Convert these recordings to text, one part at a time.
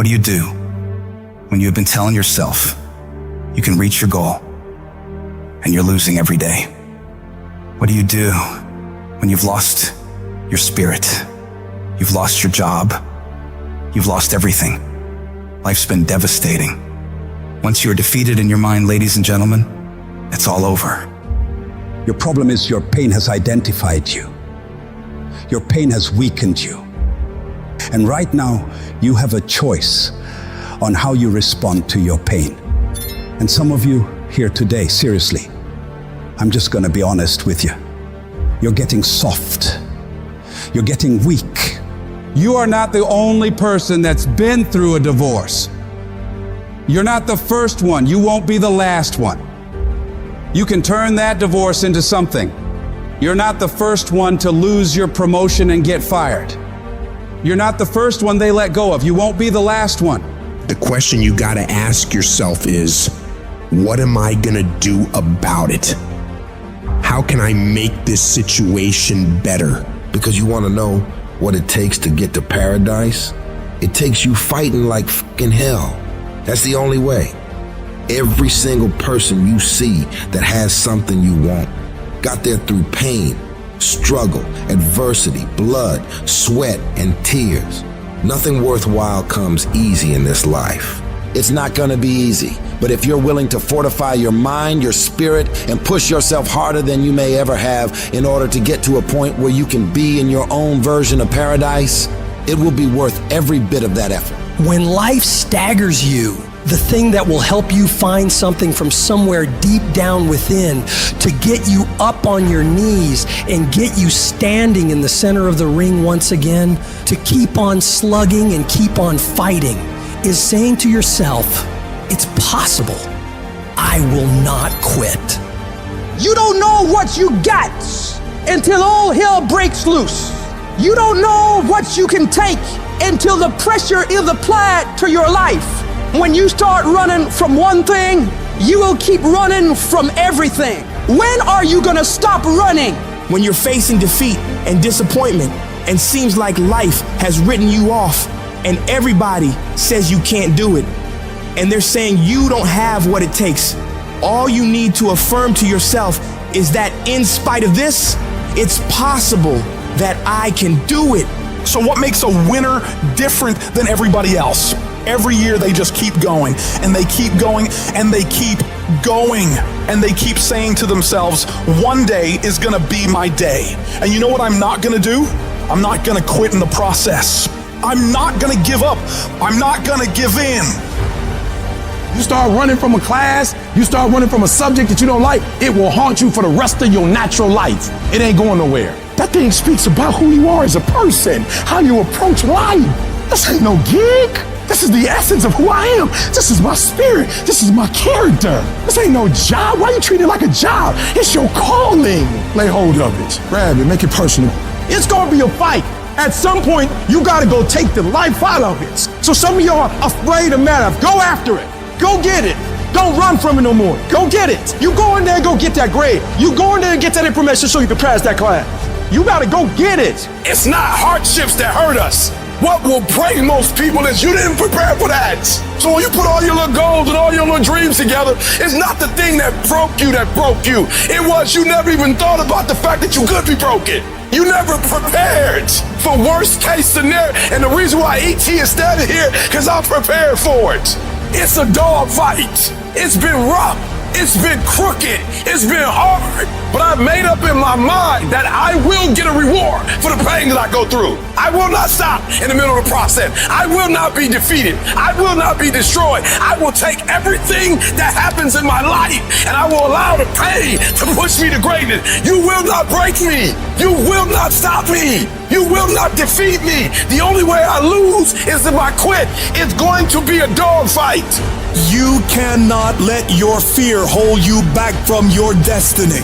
What do you do when you have been telling yourself you can reach your goal and you're losing every day? What do you do when you've lost your spirit? You've lost your job. You've lost everything. Life's been devastating. Once you're defeated in your mind, ladies and gentlemen, it's all over. Your problem is your pain has identified you. Your pain has weakened you. And right now, you have a choice on how you respond to your pain. And some of you here today, seriously, I'm just gonna be honest with you. You're getting soft. You're getting weak. You are not the only person that's been through a divorce. You're not the first one. You won't be the last one. You can turn that divorce into something. You're not the first one to lose your promotion and get fired. You're not the first one they let go of. You won't be the last one. The question you gotta ask yourself is, what am I gonna do about it? How can I make this situation better? Because you wanna know what it takes to get to paradise? It takes you fighting like fucking hell. That's the only way. Every single person you see that has something you want got there through pain, struggle, adversity, blood, sweat, and tears. Nothing worthwhile comes easy in this life. It's not gonna be easy, but if you're willing to fortify your mind, your spirit, and push yourself harder than you may ever have in order to get to a point where you can be in your own version of paradise, it will be worth every bit of that effort. When life staggers you, the thing that will help you find something from somewhere deep down within to get you up on your knees and get you standing in the center of the ring once again, to keep on slugging and keep on fighting, is saying to yourself, it's possible. I will not quit. You don't know what you got until all hell breaks loose. You don't know what you can take until the pressure is applied to your life. When you start running from one thing, you will keep running from everything. When are you gonna stop running? When you're facing defeat and disappointment and seems like life has written you off and everybody says you can't do it and they're saying you don't have what it takes, all you need to affirm to yourself is that in spite of this, it's possible that I can do it. So what makes a winner different than everybody else? Every year they just keep going and they keep going and they keep going and they keep saying to themselves, one day is gonna be my day. And you know what I'm not gonna do? I'm not gonna quit in the process. I'm not gonna give up. I'm not gonna give in. You start running from a class, you start running from a subject that you don't like, it will haunt you for the rest of your natural life. It ain't going nowhere. That thing speaks about who you are as a person, how you approach life. This ain't no gig. This is the essence of who I am. This is my spirit. This is my character. This ain't no job. Why you treat it like a job? It's your calling. Lay hold of it. Grab it. Make it personal. It's gonna be a fight. At some point, you gotta go take the life out of it. So some of y'all are afraid of math. Go after it. Go get it. Don't run from it no more. Go get it. You go in there and go get that grade. You go in there and get that information so you can pass that class. You gotta go get it. It's not hardships that hurt us. What will break most people is you didn't prepare for that. So when you put all your little goals and all your little dreams together, it's not the thing that broke you. It was you never even thought about the fact that you could be broken. You never prepared for worst case scenario. And the reason why ET is standing here, because I'm prepared for it. It's a dog fight. It's been rough. It's been crooked. It's been hard. But I've made up in my mind that I will get a reward for the pain that I go through. I will not stop in the middle of the process. I will not be defeated. I will not be destroyed. I will take everything that happens in my life and I will allow the pain to push me to greatness. You will not break me. You will not stop me. You will not defeat me. The only way I lose is if I quit. It's going to be a dog fight. You cannot let your fear hold you back from your destiny.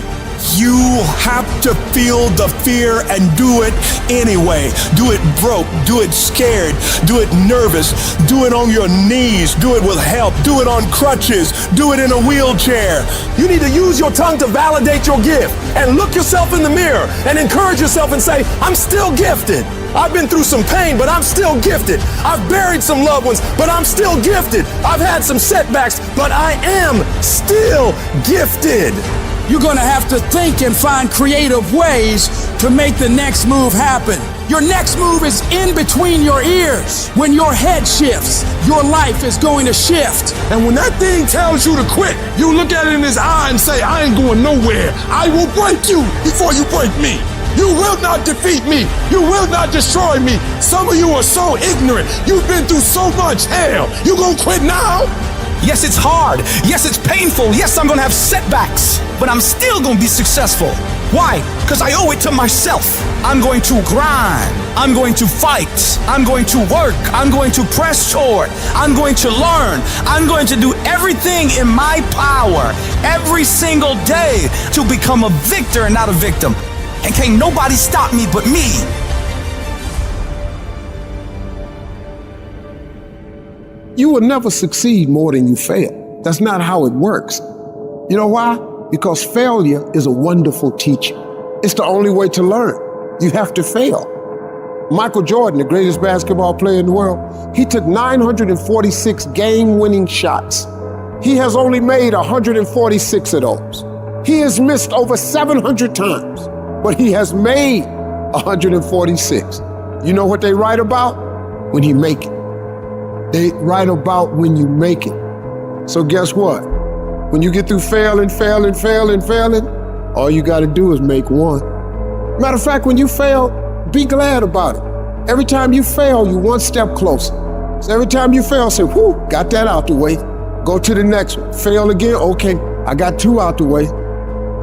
You have to feel the fear and do it anyway. Do it broke, do it scared, do it nervous, do it on your knees, do it with help, do it on crutches, do it in a wheelchair. You need to use your tongue to validate your gift and look yourself in the mirror and encourage yourself and say, I'm still gifted. I've been through some pain, but I'm still gifted. I've buried some loved ones, but I'm still gifted. I've had some setbacks, but I am still gifted. You're gonna have to think and find creative ways to make the next move happen. Your next move is in between your ears. When your head shifts, your life is going to shift. And when that thing tells you to quit, you look at it in his eye and say, I ain't going nowhere. I will break you before you break me. You will not defeat me. You will not destroy me. Some of you are so ignorant. You've been through so much hell. You gonna quit now? Yes, it's hard. Yes, it's painful. Yes, I'm gonna have setbacks, but I'm still gonna be successful. Why? Because I owe it to myself. I'm going to grind. I'm going to fight. I'm going to work. I'm going to press toward. I'm going to learn. I'm going to do everything in my power every single day to become a victor and not a victim. And can't nobody stop me but me. You will never succeed more than you fail. That's not how it works. You know why? Because failure is a wonderful teacher. It's the only way to learn. You have to fail. Michael Jordan, the greatest basketball player in the world, he took 946 game-winning shots. He has only made 146 of those. He has missed over 700 times, but he has made 146. You know what they write about? When you make it. They write about when you make it. So guess what? When you get through failing, all you gotta do is make one. Matter of fact, when you fail, be glad about it. Every time you fail, you're one step closer. So every time you fail, say, whew, got that out the way. Go to the next one. Fail again, okay, I got two out the way.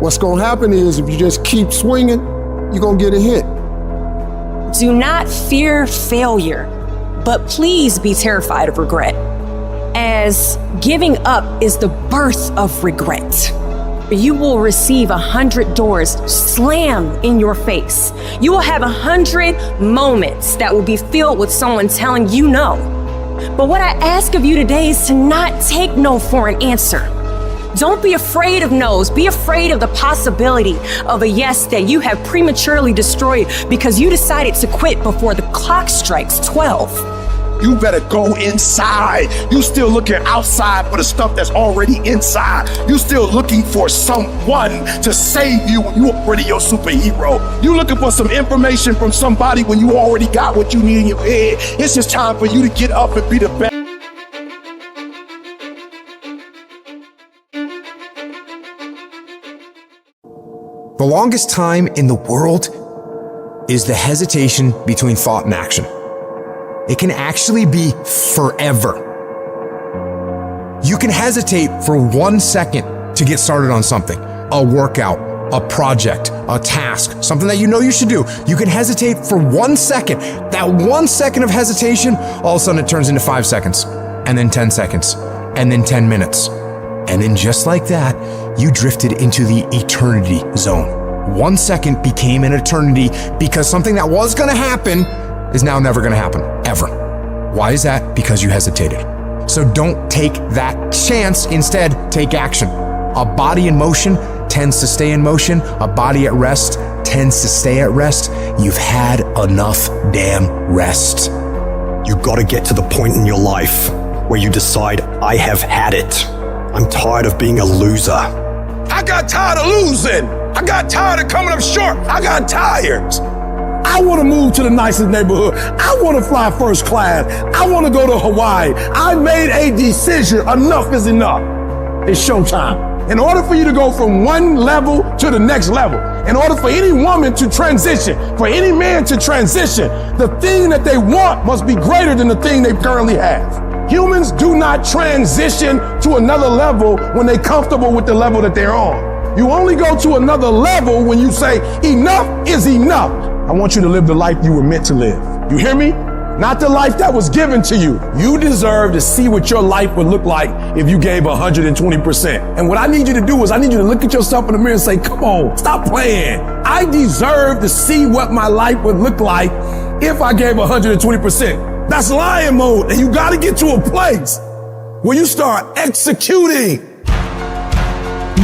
What's gonna happen is if you just keep swinging, you're gonna get a hit. Do not fear failure, but please be terrified of regret, as giving up is the birth of regret. You will receive 100 doors slam in your face. You will have 100 moments that will be filled with someone telling you no. But what I ask of you today is to not take no for an answer. Don't be afraid of no's. Be afraid of the possibility of a yes that you have prematurely destroyed because you decided to quit before the clock strikes 12. You better go inside. You still looking outside for the stuff that's already inside. You still looking for someone to save you when you already your superhero. You looking for some information from somebody when you already got what you need in your head. It's just time for you to get up and be the best. The longest time in the world is the hesitation between thought and action. It can actually be forever. You can hesitate for 1 second to get started on something, a workout, a project, a task, something that you know you should do. You can hesitate for 1 second. That 1 second of hesitation, all of a sudden it turns into 5 seconds, and then 10 seconds, and then 10 minutes. And then just like that, you drifted into the eternity zone. 1 second became an eternity because something that was gonna happen is now never gonna happen, ever. Why is that? Because you hesitated. So don't take that chance. Instead, take action. A body in motion tends to stay in motion. A body at rest tends to stay at rest. You've had enough damn rest. You gotta get to the point in your life where you decide, I have had it. I'm tired of being a loser. I got tired of losing. I got tired of coming up short. I got tired. I want to move to the nicest neighborhood. I want to fly first class. I want to go to Hawaii. I made a decision. Enough is enough. It's showtime. In order for you to go from one level to the next level, in order for any woman to transition, for any man to transition, the thing that they want must be greater than the thing they currently have. Humans do not transition to another level when they're comfortable with the level that they're on. You only go to another level when you say, enough is enough. I want you to live the life you were meant to live. You hear me? not the life that was given to you. You deserve to see what your life would look like if you gave 120%. And what I need you to do is I need you to look at yourself in the mirror and say, come on, stop playing. I deserve to see what my life would look like if I gave 120%. That's lion mode. And you got to get to a place where you start executing.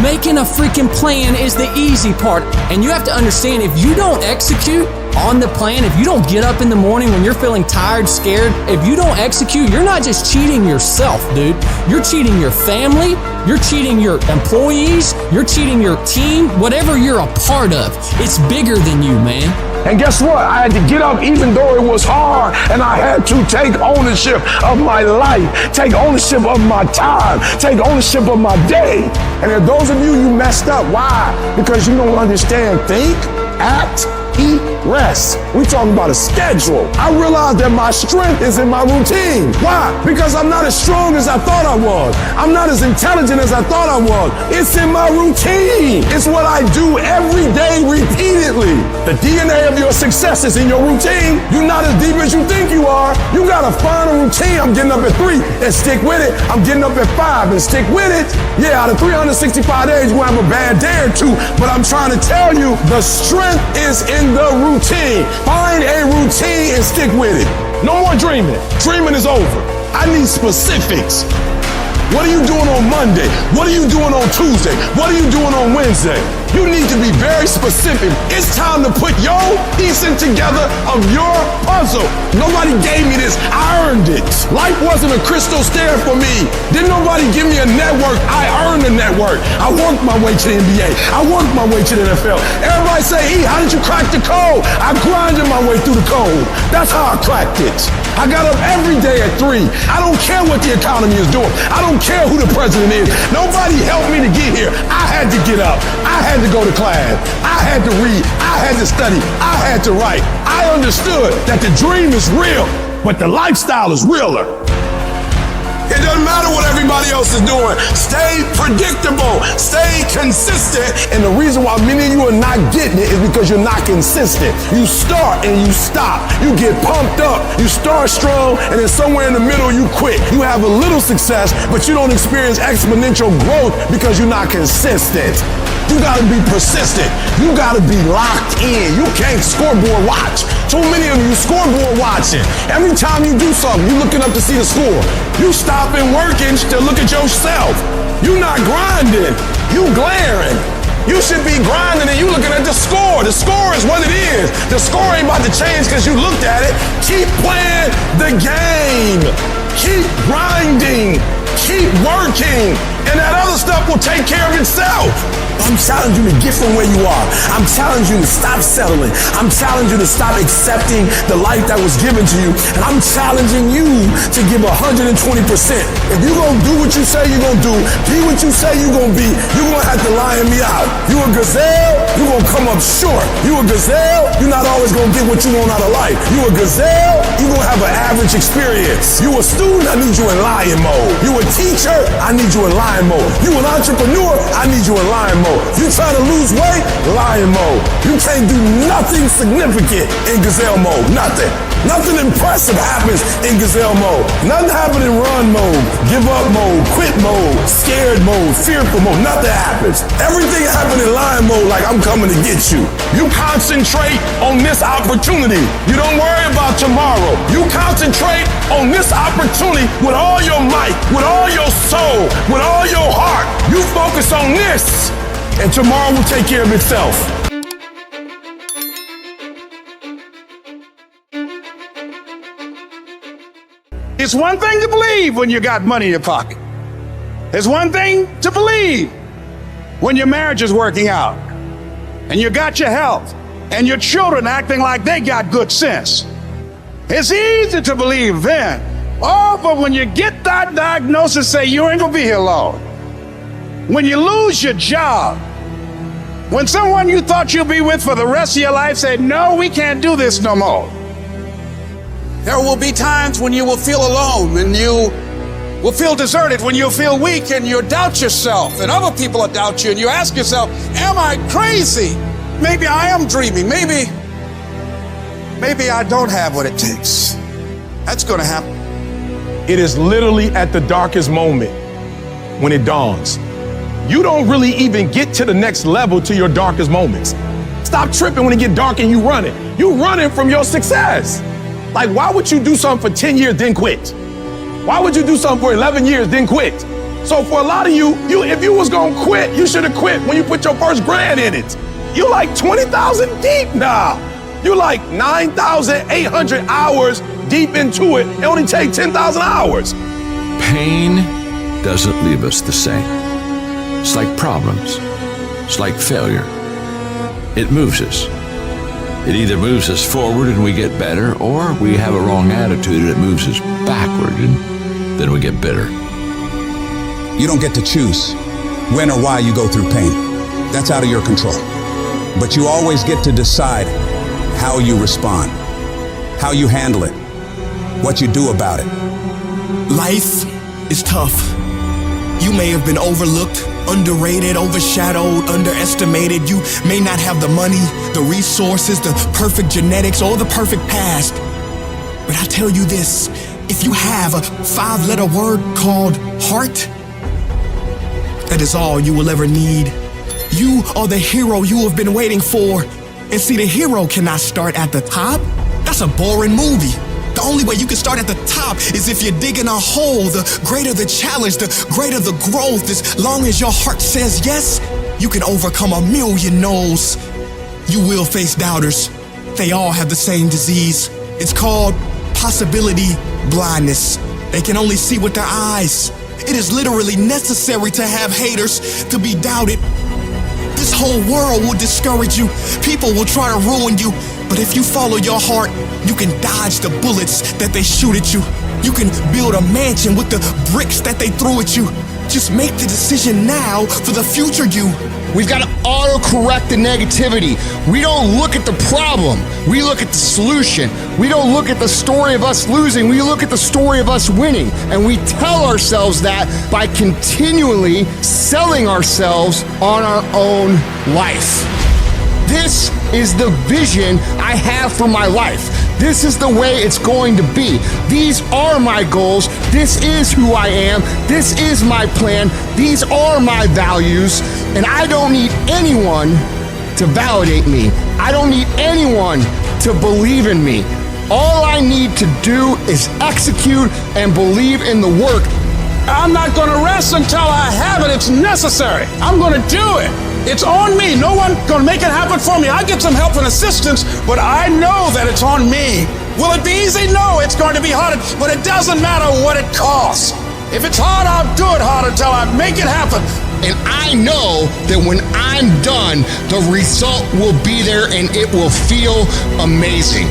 Making a freaking plan is the easy part. And you have to understand, if you don't execute on the plan, if you don't get up in the morning when you're feeling tired, scared, if you don't execute, you're not just cheating yourself, dude. You're cheating your family, you're cheating your employees, you're cheating your team, whatever you're a part of. It's bigger than you, man. And guess what? I had to get up even though it was hard, and I had to take ownership of my life, take ownership of my time, take ownership of my day. And if those of you messed up, why? Because you don't understand think, act, eat, rest. We talking about a schedule. I realized that my strength is in my routine. Why? Because I'm not as strong as I thought I was. I'm not as intelligent as I thought I was. It's in my routine. It's what I do every day repeatedly. The DNA of your success is in your routine. You're not as deep as you think you are. You gotta find a routine. I'm getting up at 3 and stick with it. I'm getting up at 5 and stick with it. Yeah, out of 365 days, you're gonna have a bad day or two, but I'm trying to tell you, the strength is in the routine. Find a routine and stick with it. No more dreaming. Dreaming is over. I need specifics. What are you doing on Monday? What are you doing on Tuesday? What are you doing on Wednesday? You need to be very specific. It's time to put your piecing together of your puzzle. Nobody gave me this. I earned it. Life wasn't a crystal stair for me. Didn't nobody give me a network. I earned the network. I worked my way to the NBA. I worked my way to the NFL. Everybody say, E, how did you crack the code? I grinded my way through the code. That's how I cracked it. I got up every day at 3. I don't care what the economy is doing. I don't care who the president is. Nobody helped me to get here. I had to get up. I had to go to class. I had to read. I had to study. I had to write. I understood that the dream is real, but the lifestyle is realer. It doesn't matter what everybody else is doing. Stay predictable. Stay consistent. And the reason why many of you are not getting it is because you're not consistent. You start and you stop. You get pumped up. You start strong, and then somewhere in the middle you quit. You have a little success, but you don't experience exponential growth because you're not consistent. You gotta be persistent. You gotta be locked in. You can't scoreboard watch. Too many of you scoreboard watching. Every time you do something, you looking up to see the score. You stopping working to look at yourself. You not grinding. You glaring. You should be grinding and you looking at the score. The score is what it is. The score ain't about to change because you looked at it. Keep playing the game. Keep grinding. Keep working. And that other stuff will take care of itself. I'm challenging you to get from where you are. I'm challenging you to stop settling. I'm challenging you to stop accepting the life that was given to you. And I'm challenging you to give 120%. If you're going to do what you say you're going to do, be what you say you're going to be, you're going to have to lion me out. You a gazelle, you're going to come up short. You a gazelle, you're not always going to get what you want out of life. You a gazelle, you're going to have an average experience. You a student, I need you in lion mode. You a teacher, I need you in lion mode. You an entrepreneur, I need you in lion mode. You trying to lose weight? Lion mode. You can't do nothing significant in gazelle mode. Nothing. Nothing impressive happens in gazelle mode. Nothing happens in run mode, give up mode, quit mode, scared mode, fearful mode. Nothing happens. Everything happens in lion mode like I'm coming to get you. You concentrate on this opportunity. You don't worry about tomorrow. You concentrate on this opportunity with all your might, with all your soul, with all your heart. You focus on this, and tomorrow will take care of itself. It's one thing to believe when you got money in your pocket. It's one thing to believe when your marriage is working out and you got your health and your children acting like they got good sense. It's easy to believe then. Oh, but when you get that diagnosis, say you ain't gonna be here long. When you lose your job, when someone you thought you'd be with for the rest of your life said, no, we can't do this no more. There will be times when you will feel alone, and you will feel deserted, when you'll feel weak and you doubt yourself and other people will doubt you, and you ask yourself, am I crazy? Maybe I am dreaming. Maybe I don't have what it takes. That's going to happen. It is literally at the darkest moment when it dawns. You don't really even get to the next level to your darkest moments. Stop tripping when it get dark and you running. You running from your success. Like, why would you do something for 10 years, then quit? Why would you do something for 11 years, then quit? So for a lot of you, if you was gonna quit, you should have quit when you put your first grand in it. You like 20,000 deep now. You like 9,800 hours deep into it. It only take 10,000 hours. Pain doesn't leave us the same. It's like problems. It's like failure. It moves us. It either moves us forward and we get better, or we have a wrong attitude and it moves us backward and then we get bitter. You don't get to choose when or why you go through pain. That's out of your control. But you always get to decide how you respond, how you handle it, what you do about it. Life is tough. You may have been overlooked, underrated, overshadowed, underestimated. You may not have the money, the resources, the perfect genetics, or the perfect past. But I tell you this, if you have a 5-letter word called heart, that is all you will ever need. You are the hero you have been waiting for. And see, the hero cannot start at the top. That's a boring movie. The only way you can start at the top is if you're digging a hole. The greater the challenge, the greater the growth. As long as your heart says yes, you can overcome 1,000,000 no's. You will face doubters. They all have the same disease. It's called possibility blindness. They can only see with their eyes. It is literally necessary to have haters to be doubted. This whole world will discourage you. People will try to ruin you. But if you follow your heart, you can dodge the bullets that they shoot at you. You can build a mansion with the bricks that they threw at you. Just make the decision now for the future you. We've got to auto-correct the negativity. We don't look at the problem. We look at the solution. We don't look at the story of us losing. We look at the story of us winning. And we tell ourselves that by continually selling ourselves on our own life. This is the vision I have for my life. This is the way it's going to be. These are my goals. This is who I am. This is my plan. These are my values. And I don't need anyone to validate me. I don't need anyone to believe in me. All I need to do is execute and believe in the work. I'm not going to rest until I have it. It's necessary. I'm going to do it. It's on me. No one's going to make it happen for me. I get some help and assistance, but I know that it's on me. Will it be easy? No, it's going to be hard, but it doesn't matter what it costs. If it's hard, I'll do it hard until I make it happen. And I know that when I'm done, the result will be there and it will feel amazing.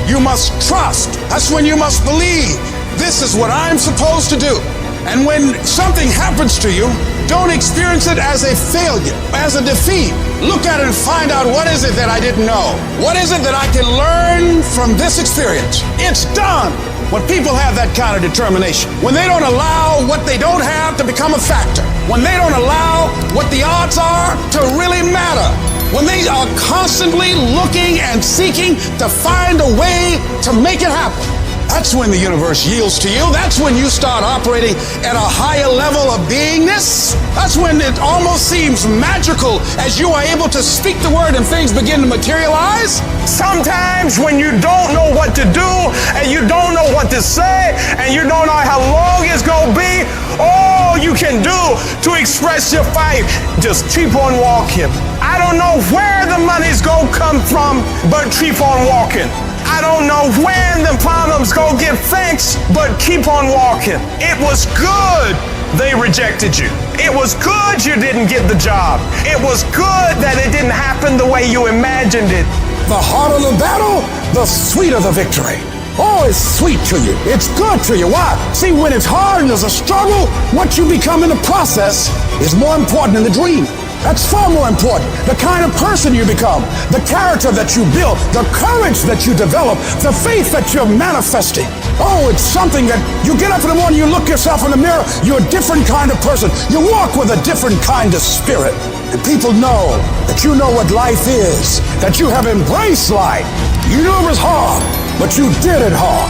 You must trust. That's when you must believe. This is what I'm supposed to do. And when something happens to you, don't experience it as a failure, as a defeat. Look at it and find out, what is it that I didn't know? What is it that I can learn from this experience? It's done. When people have that kind of determination, when they don't allow what they don't have to become a factor, when they don't allow what the odds are to really matter, when they are constantly looking and seeking to find a way to make it happen, that's when the universe yields to you. That's when you start operating at a higher level of beingness. That's when it almost seems magical as you are able to speak the word and things begin to materialize. Sometimes when you don't know what to do and you don't know what to say and you don't know how long it's going to be, all you can do to express your faith, just keep on walking. I don't know where the money's going to come from, but keep on walking. I don't know when the problems go get fixed, but keep on walking. It was good they rejected you. It was good you didn't get the job. It was good that it didn't happen the way you imagined it. The harder the battle, the sweeter the victory. Oh, it's sweet to you. It's good to you. Why? See, when it's hard and there's a struggle, what you become in the process is more important than the dream. That's far more important. The kind of person you become, the character that you build, the courage that you develop, the faith that you're manifesting. Oh, it's something that you get up in the morning, you look yourself in the mirror, you're a different kind of person. You walk with a different kind of spirit. And people know that you know what life is, that you have embraced life. You knew it was hard, but you did it hard.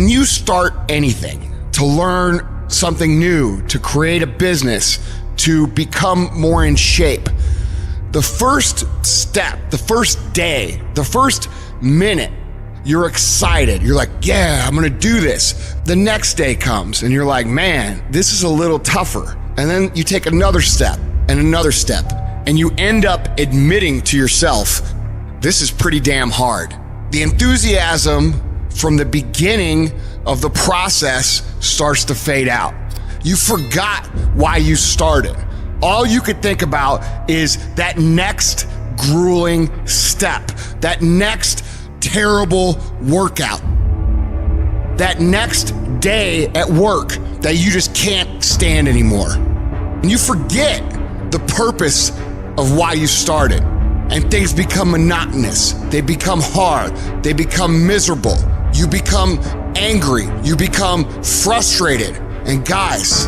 When you start anything, to learn something new, to create a business, to become more in shape, the first step, the first day, the first minute, you're excited. You're like, yeah, I'm gonna do this. The next day comes and you're like, man, this is a little tougher. And then you take another step and another step, and you end up admitting to yourself, this is pretty damn hard. The enthusiasm from the beginning of the process starts to fade out. You forgot why you started. All you could think about is that next grueling step, that next terrible workout, that next day at work that you just can't stand anymore. And you forget the purpose of why you started. And things become monotonous. They become hard. They become miserable. You become angry. You become frustrated. And guys,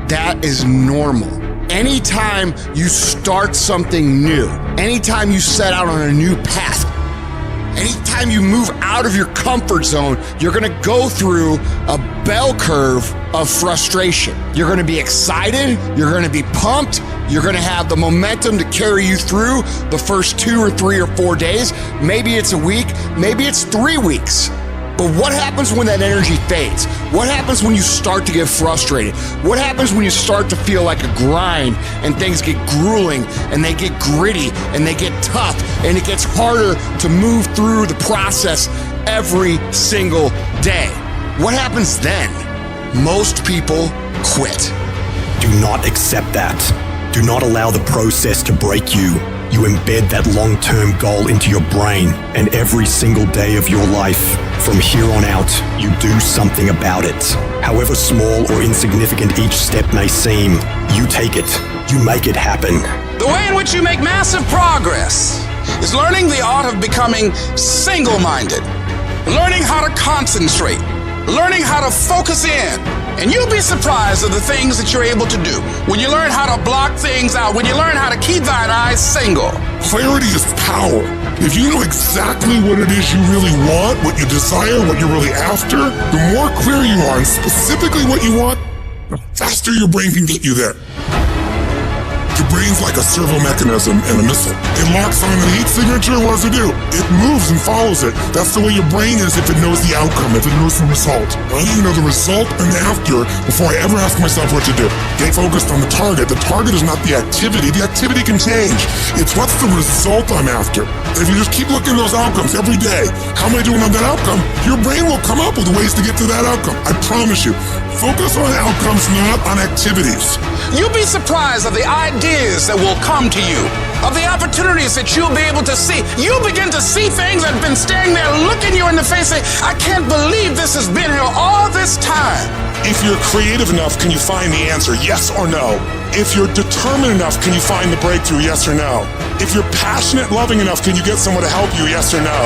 that is normal. Anytime you start something new, anytime you set out on a new path, anytime you move out of your comfort zone, you're gonna go through a bell curve of frustration. You're gonna be excited, you're gonna be pumped, you're gonna have the momentum to carry you through the first 2 or 3 or 4 days. Maybe it's a week, maybe it's 3 weeks. But what happens when that energy fades? What happens when you start to get frustrated? What happens when you start to feel like a grind and things get grueling and they get gritty and they get tough and it gets harder to move through the process every single day? What happens then? Most people quit. Do not accept that. Do not allow the process to break you. You embed that long-term goal into your brain, and every single day of your life, from here on out, you do something about it. However small or insignificant each step may seem, you take it. You make it happen. The way in which you make massive progress is learning the art of becoming single-minded, learning how to concentrate, learning how to focus in. And you'll be surprised at the things that you're able to do when you learn how to block things out, when you learn how to keep thine eyes single. Clarity is power. If you know exactly what it is you really want, what you desire, what you're really after, the more clear you are on specifically what you want, the faster your brain can get you there. Your brain's like a servo mechanism and a missile. It locks on the heat signature, what does it do? It moves and follows it. That's the way your brain is if it knows the outcome, if it knows the result. I need to know the result and the after before I ever ask myself what to do. Get focused on the target. The target is not the activity. The activity can change. It's what's the result I'm after. If you just keep looking at those outcomes every day, how am I doing on that outcome? Your brain will come up with ways to get to that outcome. I promise you. Focus on outcomes, not on activities. You'll be surprised at the ideas that will come to you, of the opportunities that you'll be able to see. You'll begin to see things that have been staring there, looking you in the face, saying, I can't believe this has been here all this time. If you're creative enough, can you find the answer? Yes or no? If you're determined enough, can you find the breakthrough? Yes or no? If you're passionate, loving enough, can you get someone to help you? Yes or no?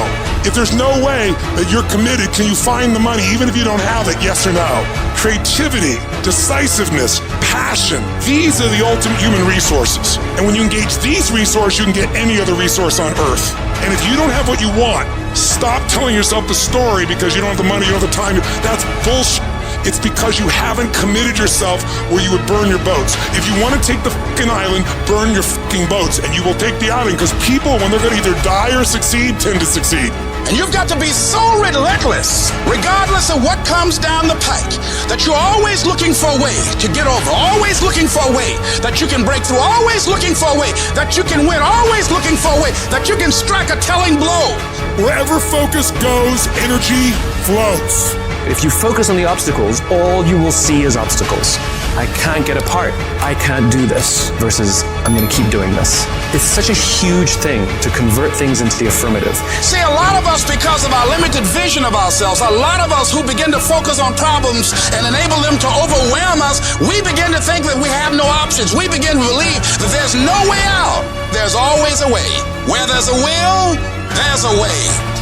If there's no way that you're committed, can you find the money even if you don't have it? Yes or no? Creativity, decisiveness, passion, these are the ultimate human resources. And when you engage these resources, you can get any other resource on earth. And if you don't have what you want, stop telling yourself the story because you don't have the money, you don't have the time. That's bullshit. It's because you haven't committed yourself where you would burn your boats. If you want to take the fucking island, burn your fucking boats, and you will take the island because people, when they're going to either die or succeed, tend to succeed. And you've got to be so relentless, regardless of what comes down the pike, that you're always looking for a way to get over, always looking for a way that you can break through, always looking for a way that you can win, always looking for a way that you can strike a telling blow. Wherever focus goes, energy flows. If you focus on the obstacles, all you will see is obstacles. I can't get a part. I can't do this versus I'm going to keep doing this. It's such a huge thing to convert things into the affirmative. See, a lot of us, because of our limited vision of ourselves, a lot of us who begin to focus on problems and enable them to overwhelm us, we begin to think that we have no options. We begin to believe that there's no way out. There's always a way. Where there's a will, there's a way.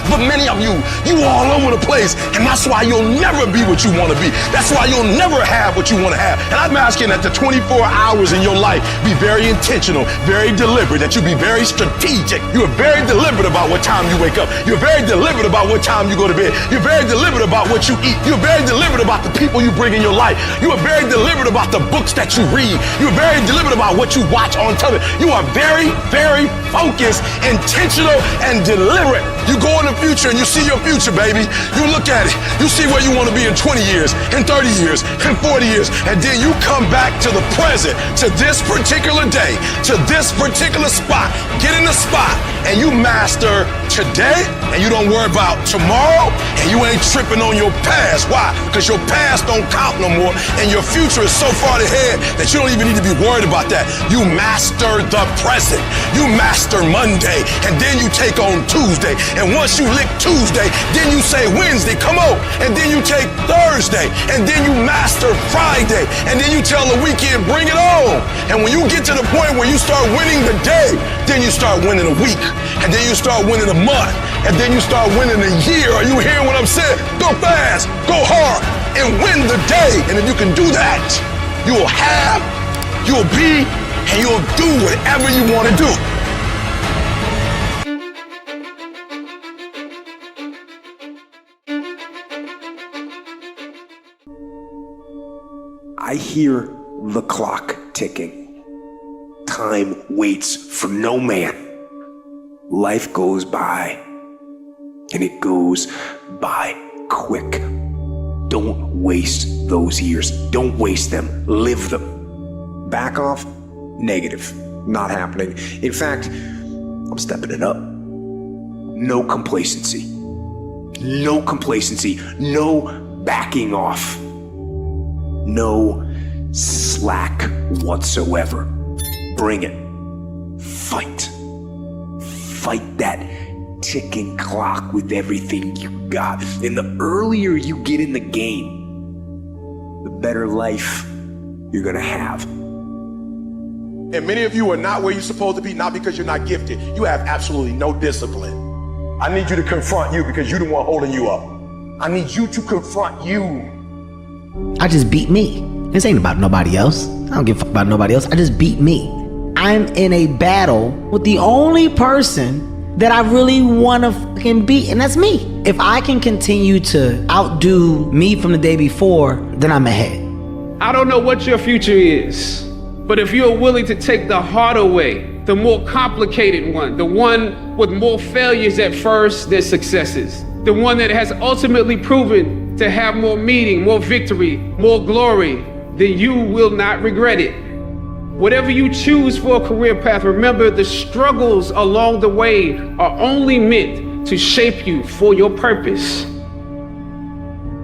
But many of you all over the place, and that's why you'll never be what you want to be. That's why you'll never have what you want to have. And I'm asking that the 24 hours in your life be very intentional, very deliberate, that you be very strategic. You are very deliberate about what time you wake up. You're very deliberate about what time you go to bed. You're very deliberate about what you eat. You're very deliberate about the people you bring in your life. You are very deliberate about the books that you read. You're very deliberate about what you watch on television. You are very, very focused, intentional, and deliberate. You go in the future and you see your future, baby. You look at it. You see where you want to be in 20 years, in 30 years, in 40 years. And then you come back to the present, to this particular day, to this particular spot. Get in the spot and you master today, and you don't worry about tomorrow, and you ain't tripping on your past. Why? Because your past don't count no more, and your future is so far ahead that you don't even need to be worried about that. You master the present. You master Monday, and then you take on Tuesday. And once you lick Tuesday, then you say Wednesday, come on. And then you take Thursday, and then you master Friday, and then you tell the weekend, bring it on. And when you get to the point where you start winning the day, then you start winning a week, and then you start winning a month, and then you start winning a year. Are you hearing what I'm saying? Go fast, go hard, and win the day. And if you can do that, you will have, you'll be, and you'll do whatever you want to do. I hear the clock ticking. Time waits for no man. Life goes by, and it goes by quick. Don't waste those years. Don't waste them. Live them. Back off? Negative. Not happening. In fact, I'm stepping it up. No complacency. No complacency. No backing off. No slack whatsoever. Bring it. Fight. Fight that ticking clock with everything you got. And the earlier you get in the game, the better life you're gonna have. And many of you are not where you're supposed to be, not because you're not gifted. You have absolutely no discipline. I need you to confront you because you're the one holding you up. I need you to confront you. I just beat me. This ain't about nobody else. I don't give a fuck about nobody else. I just beat me. I'm in a battle with the only person that I really want to fucking beat, and that's me. If I can continue to outdo me from the day before, then I'm ahead. I don't know what your future is, but if you're willing to take the harder way, the more complicated one, the one with more failures at first than successes, the one that has ultimately proven to have more meaning, more victory, more glory, then you will not regret it. Whatever you choose for a career path, remember the struggles along the way are only meant to shape you for your purpose.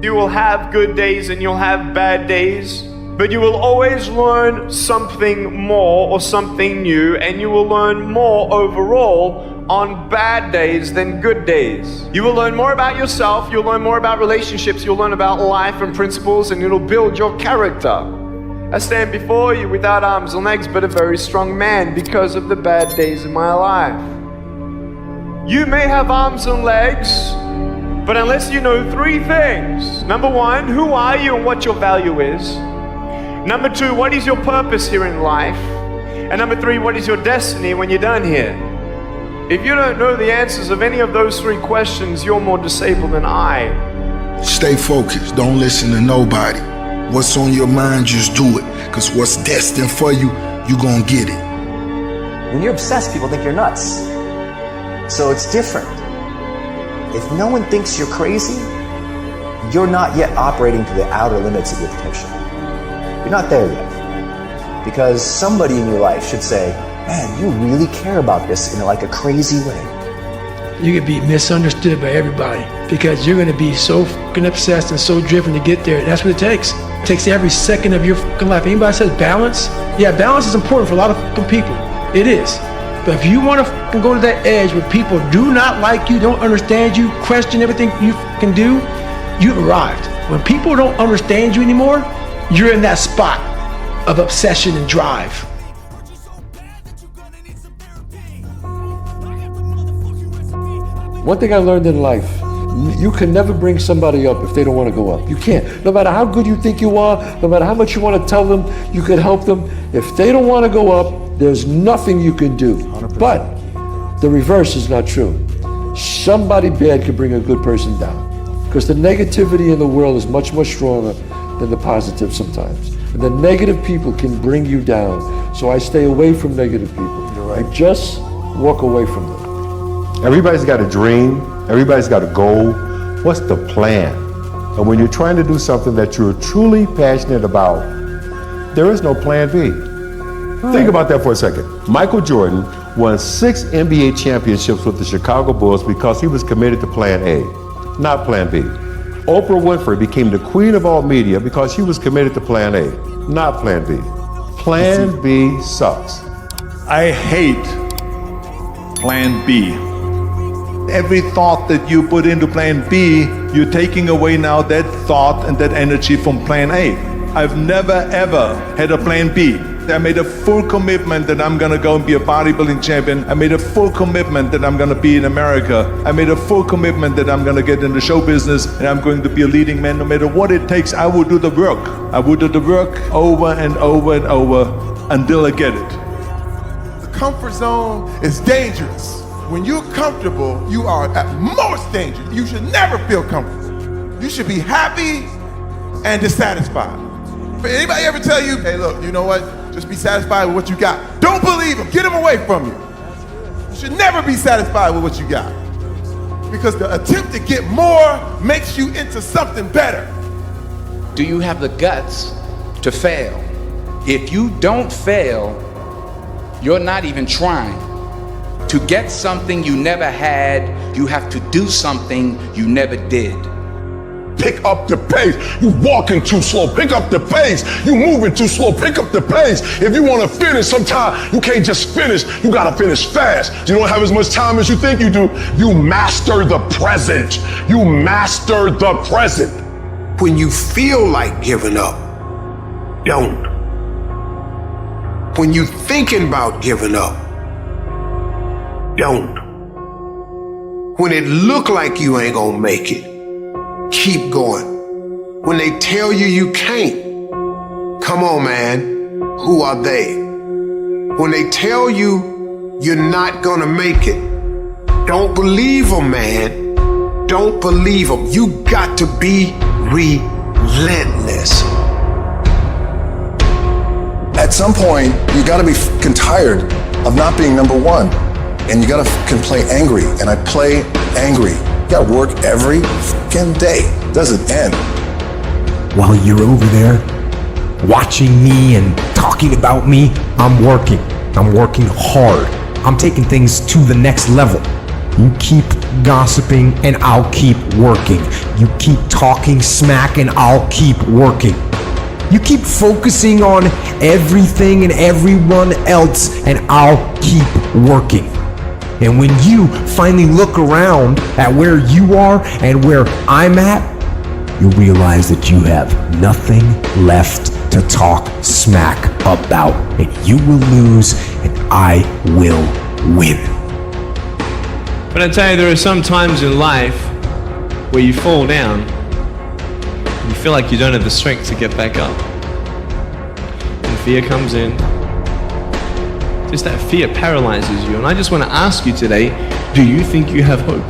You will have good days and you'll have bad days, but you will always learn something more or something new, and you will learn more overall on bad days than good days. You will learn more about yourself, you'll learn more about relationships, you'll learn about life and principles, and it'll build your character. I stand before you without arms or legs, but a very strong man because of the bad days in my life. You may have arms and legs, but unless you know three things. Number one, who are you and what your value is? Number two, what is your purpose here in life? And number three, what is your destiny when you're done here? If you don't know the answers of any of those three questions, you're more disabled than I. Stay focused. Don't listen to nobody. What's on your mind, just do it. Because what's destined for you, you gonna get it. When you're obsessed, people think you're nuts. So it's different. If no one thinks you're crazy, you're not yet operating to the outer limits of your potential. You're not there yet. Because somebody in your life should say, man, you really care about this in like a crazy way. You can be misunderstood by everybody because you're going to be so fucking obsessed and so driven to get there. That's what it takes. It takes every second of your fucking life. Anybody says balance? Yeah, balance is important for a lot of fucking people. It is. But if you want to fucking go to that edge where people do not like you, don't understand you, question everything you fucking do, you've arrived. When people don't understand you anymore, you're in that spot of obsession and drive. One thing I learned in life, you can never bring somebody up if they don't want to go up. You can't. No matter how good you think you are, no matter how much you want to tell them, you can help them. If they don't want to go up, there's nothing you can do. 100%. But the reverse is not true. Somebody bad can bring a good person down. Because the negativity in the world is much, much stronger than the positive sometimes. And the negative people can bring you down. So I stay away from negative people. You're right. I just walk away from them. Everybody's got a dream. Everybody's got a goal. What's the plan? And when you're trying to do something that you're truly passionate about, there is no plan B. Think about that for a second. Michael Jordan won 6 NBA championships with the Chicago Bulls because he was committed to plan A, not plan B. Oprah Winfrey became the queen of all media because she was committed to plan A, not plan B. Plan B sucks. I hate plan B. Every thought that you put into plan B, you're taking away now that thought and that energy from plan A. I've never ever had a plan B. I made a full commitment that I'm gonna go and be a bodybuilding champion. I made a full commitment that I'm gonna be in America. I made a full commitment that I'm gonna get in the show business and I'm going to be a leading man. No matter what it takes, I will do the work. I will do the work over and over and over until I get it. The comfort zone is dangerous. When you're comfortable, you are at most dangerous. You should never feel comfortable. You should be happy and dissatisfied. But anybody ever tell you, hey, look, you know what? Just be satisfied with what you got. Don't believe them. Get them away from you. You should never be satisfied with what you got. Because the attempt to get more makes you into something better. Do you have the guts to fail? If you don't fail, you're not even trying. To get something you never had, you have to do something you never did. Pick up the pace. You walking too slow. Pick up the pace. You moving too slow. Pick up the pace. If you want to finish, sometimes you can't just finish. You got to finish fast. You don't have as much time as you think you do. You master the present. You master the present. When you feel like giving up, don't. When you're thinking about giving up, don't. When it look like you ain't gonna make it, keep going. When they tell you you can't, come on, man, who are they? When they tell you you're not gonna make it, don't believe them, man. Don't believe them. You got to be relentless. At some point, you gotta be f***ing tired of not being number one. And you gotta f***ing play angry. And I play angry. You gotta work every f***ing day. It doesn't end. While you're over there watching me and talking about me, I'm working. I'm working hard. I'm taking things to the next level. You keep gossiping and I'll keep working. You keep talking smack and I'll keep working. You keep focusing on everything and everyone else and I'll keep working. And when you finally look around at where you are and where I'm at, you'll realize that you have nothing left to talk smack about. And you will lose and I will win. But I tell you, there are some times in life where you fall down and you feel like you don't have the strength to get back up. And fear comes in. Just that fear paralyzes you. And I just want to ask you today, do you think you have hope?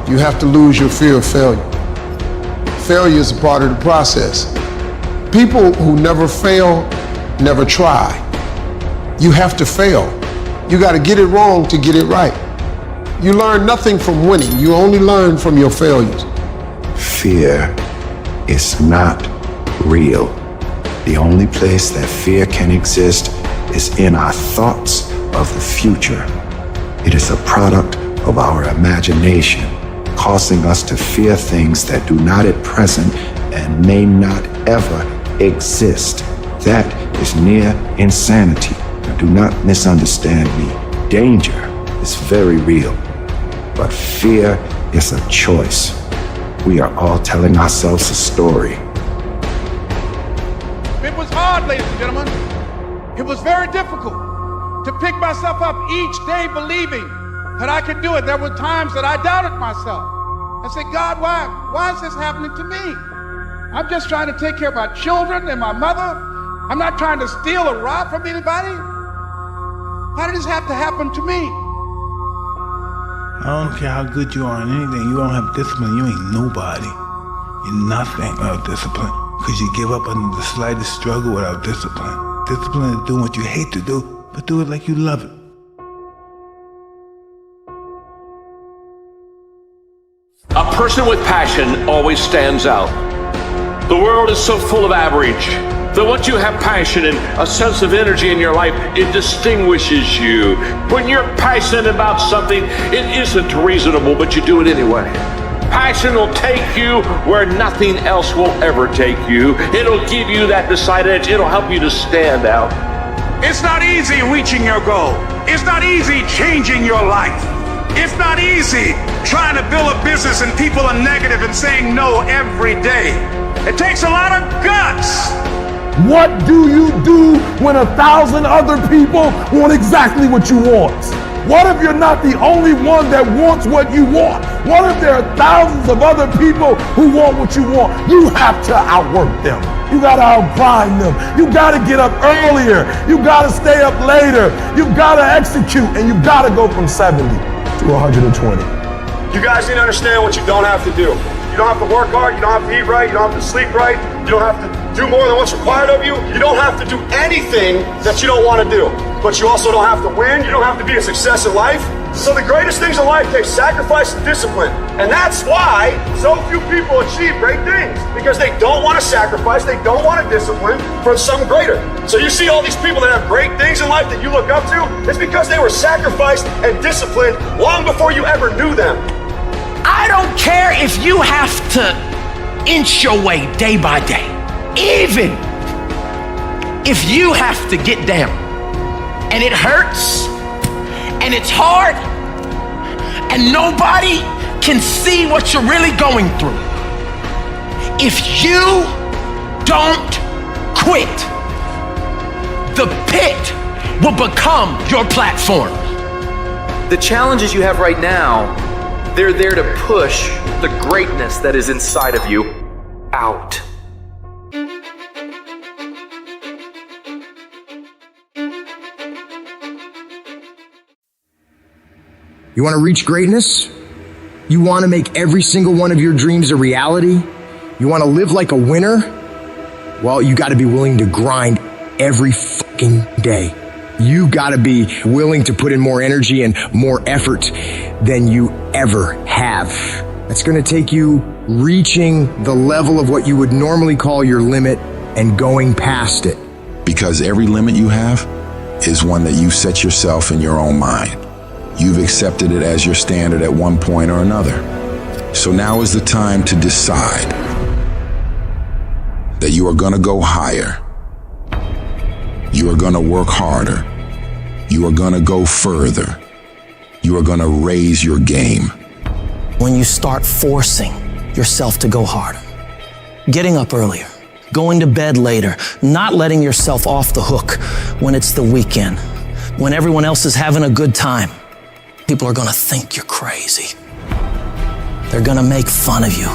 You have to lose your fear of failure. Failure is a part of the process. People who never fail, never try. You have to fail. You got to get it wrong to get it right. You learn nothing from winning. You only learn from your failures. Fear is not real. The only place that fear can exist is in our thoughts of the future. It is a product of our imagination, causing us to fear things that do not at present and may not ever exist. That is near insanity. Now, do not misunderstand me. Danger is very real, but fear is a choice. We are all telling ourselves a story. It was hard, ladies and gentlemen. It was very difficult to pick myself up each day believing that I could do it. There were times that I doubted myself. I said, God, why is this happening to me? I'm just trying to take care of my children and my mother. I'm not trying to steal or rob from anybody. Why did this have to happen to me? I don't care how good you are in anything. You don't have discipline. You ain't nobody. You're nothing without discipline. Because you give up under the slightest struggle without discipline. Discipline is doing what you hate to do, but do it like you love it. A person with passion always stands out. The world is so full of average that once you have passion and a sense of energy in your life, it distinguishes you. When you're passionate about something, it isn't reasonable, but you do it anyway. Passion will take you where nothing else will ever take you. It'll give you that decided edge. It'll help you to stand out. It's not easy reaching your goal. It's not easy changing your life. It's not easy trying to build a business and people are negative and saying no every day. It takes a lot of guts. What do you do when 1,000 other people want exactly what you want? What if you're not the only one that wants what you want? What if there are thousands of other people who want what you want? You have to outwork them. You gotta outgrind them. You gotta get up earlier. You gotta stay up later. You gotta execute, and you gotta go from 70 to 120. You guys need to understand what you don't have to do. You don't have to work hard, you don't have to eat right, you don't have to sleep right, you don't have to do more than what's required of you. You don't have to do anything that you don't want to do. But you also don't have to win, you don't have to be a success in life. So the greatest things in life take sacrifice and discipline. And that's why so few people achieve great things. Because they don't want to sacrifice, they don't want to discipline for something greater. So you see all these people that have great things in life that you look up to, it's because they were sacrificed and disciplined long before you ever knew them. I don't care if you have to inch your way day by day. Even if you have to get down and it hurts and it's hard and nobody can see what you're really going through. If you don't quit, the pit will become your platform. The challenges you have right now, they're there to push the greatness that is inside of you out. You want to reach greatness? You want to make every single one of your dreams a reality? You want to live like a winner? Well, you got to be willing to grind every fucking day. You gotta be willing to put in more energy and more effort than you ever have. That's gonna take you reaching the level of what you would normally call your limit and going past it. Because every limit you have is one that you set yourself in your own mind. You've accepted it as your standard at one point or another. So now is the time to decide that you are gonna go higher. You are gonna work harder. You are gonna go further. You are gonna raise your game. When you start forcing yourself to go harder, getting up earlier, going to bed later, not letting yourself off the hook when it's the weekend, when everyone else is having a good time, people are gonna think you're crazy. They're gonna make fun of you.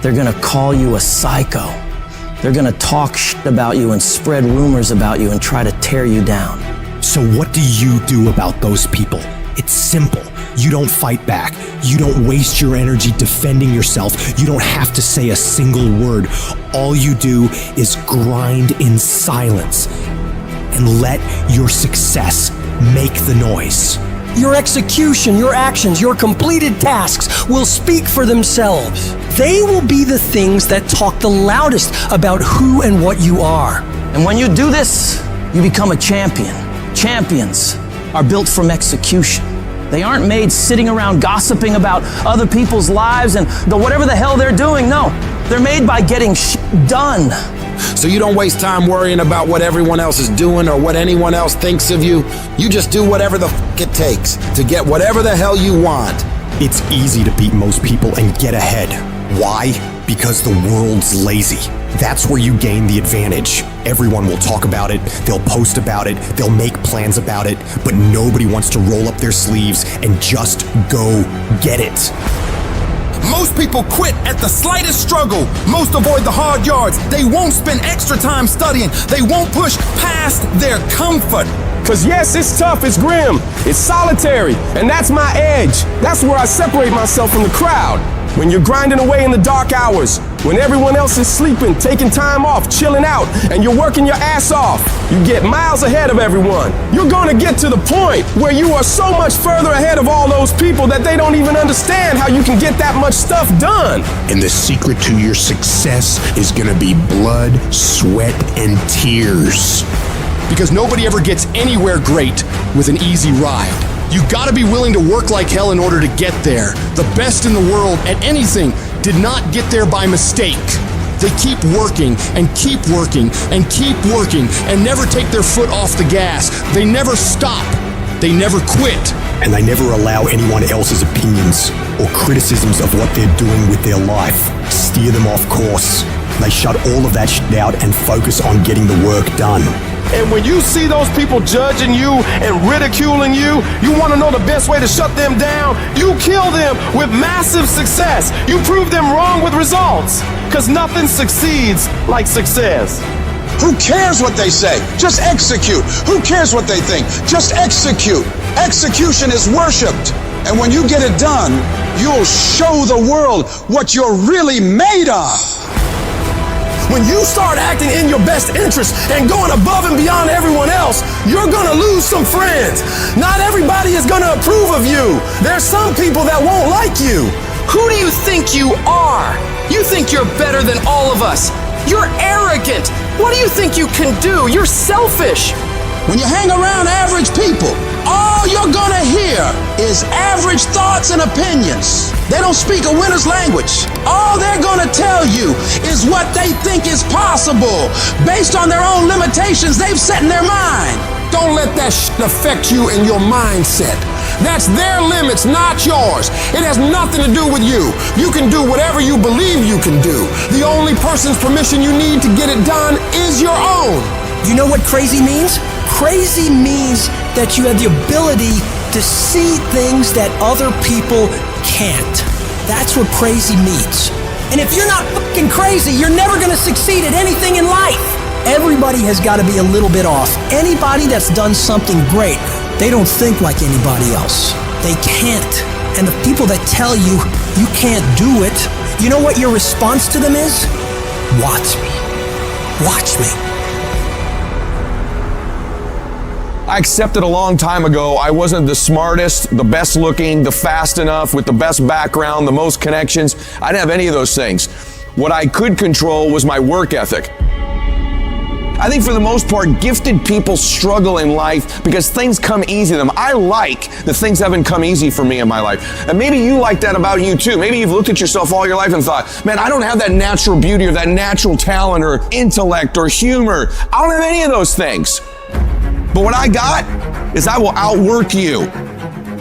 They're gonna call you a psycho. They're gonna talk shit about you and spread rumors about you and try to tear you down. So what do you do about those people? It's simple. You don't fight back. You don't waste your energy defending yourself. You don't have to say a single word. All you do is grind in silence and let your success make the noise. Your execution, your actions, your completed tasks will speak for themselves. They will be the things that talk the loudest about who and what you are. And when you do this, you become a champion. Champions are built from execution. They aren't made sitting around gossiping about other people's lives and whatever the hell they're doing. No, they're made by getting shit done. So you don't waste time worrying about what everyone else is doing or what anyone else thinks of you. You just do whatever the f*** it takes to get whatever the hell you want. It's easy to beat most people and get ahead. Why? Because the world's lazy. That's where you gain the advantage. Everyone will talk about it, they'll post about it, they'll make plans about it, but nobody wants to roll up their sleeves and just go get it. Most people quit at the slightest struggle. Most avoid the hard yards. They won't spend extra time studying. They won't push past their comfort. Cause yes, it's tough, it's grim, it's solitary, and that's my edge. That's where I separate myself from the crowd. When you're grinding away in the dark hours, when everyone else is sleeping, taking time off, chilling out, and you're working your ass off, you get miles ahead of everyone. You're gonna get to the point where you are so much further ahead of all those people that they don't even understand how you can get that much stuff done. And the secret to your success is gonna be blood, sweat, and tears. Because nobody ever gets anywhere great with an easy ride. You gotta be willing to work like hell in order to get there. The best in the world at anything did not get there by mistake. They keep working and keep working and keep working and never take their foot off the gas. They never stop. They never quit. And they never allow anyone else's opinions or criticisms of what they're doing with their life steer them off course. They shut all of that shit out and focus on getting the work done. And when you see those people judging you and ridiculing you, you want to know the best way to shut them down? You kill them with massive success. You prove them wrong with results. Because nothing succeeds like success. Who cares what they say? Just execute. Who cares what they think? Just execute. Execution is worshipped. And when you get it done, you'll show the world what you're really made of. When you start acting in your best interest and going above and beyond everyone else, you're gonna lose some friends. Not everybody is gonna approve of you. There's some people that won't like you. Who do you think you are? You think you're better than all of us. You're arrogant. What do you think you can do? You're selfish. When you hang around average people, all you're gonna hear is average thoughts and opinions. They don't speak a winner's language. All they're gonna tell you is what they think is possible based on their own limitations they've set in their mind. Don't let that shit affect you and your mindset. That's their limits, not yours. It has nothing to do with you. You can do whatever you believe you can do. The only person's permission you need to get it done is your own. You know what crazy means? Crazy means that you have the ability to see things that other people can't. That's what crazy means. And if you're not fucking crazy, you're never gonna succeed at anything in life. Everybody has got to be a little bit off. Anybody that's done something great, they don't think like anybody else. They can't. And the people that tell you you can't do it, you know what your response to them is? Watch me. Watch me. I accepted a long time ago I wasn't the smartest, the best looking, the fast enough, with the best background, the most connections. I didn't have any of those things. What I could control was my work ethic. I think for the most part, gifted people struggle in life because things come easy to them. I like that things haven't come easy for me in my life. And maybe you like that about you too. Maybe you've looked at yourself all your life and thought, man, I don't have that natural beauty or that natural talent or intellect or humor. I don't have any of those things. But what I got is I will outwork you.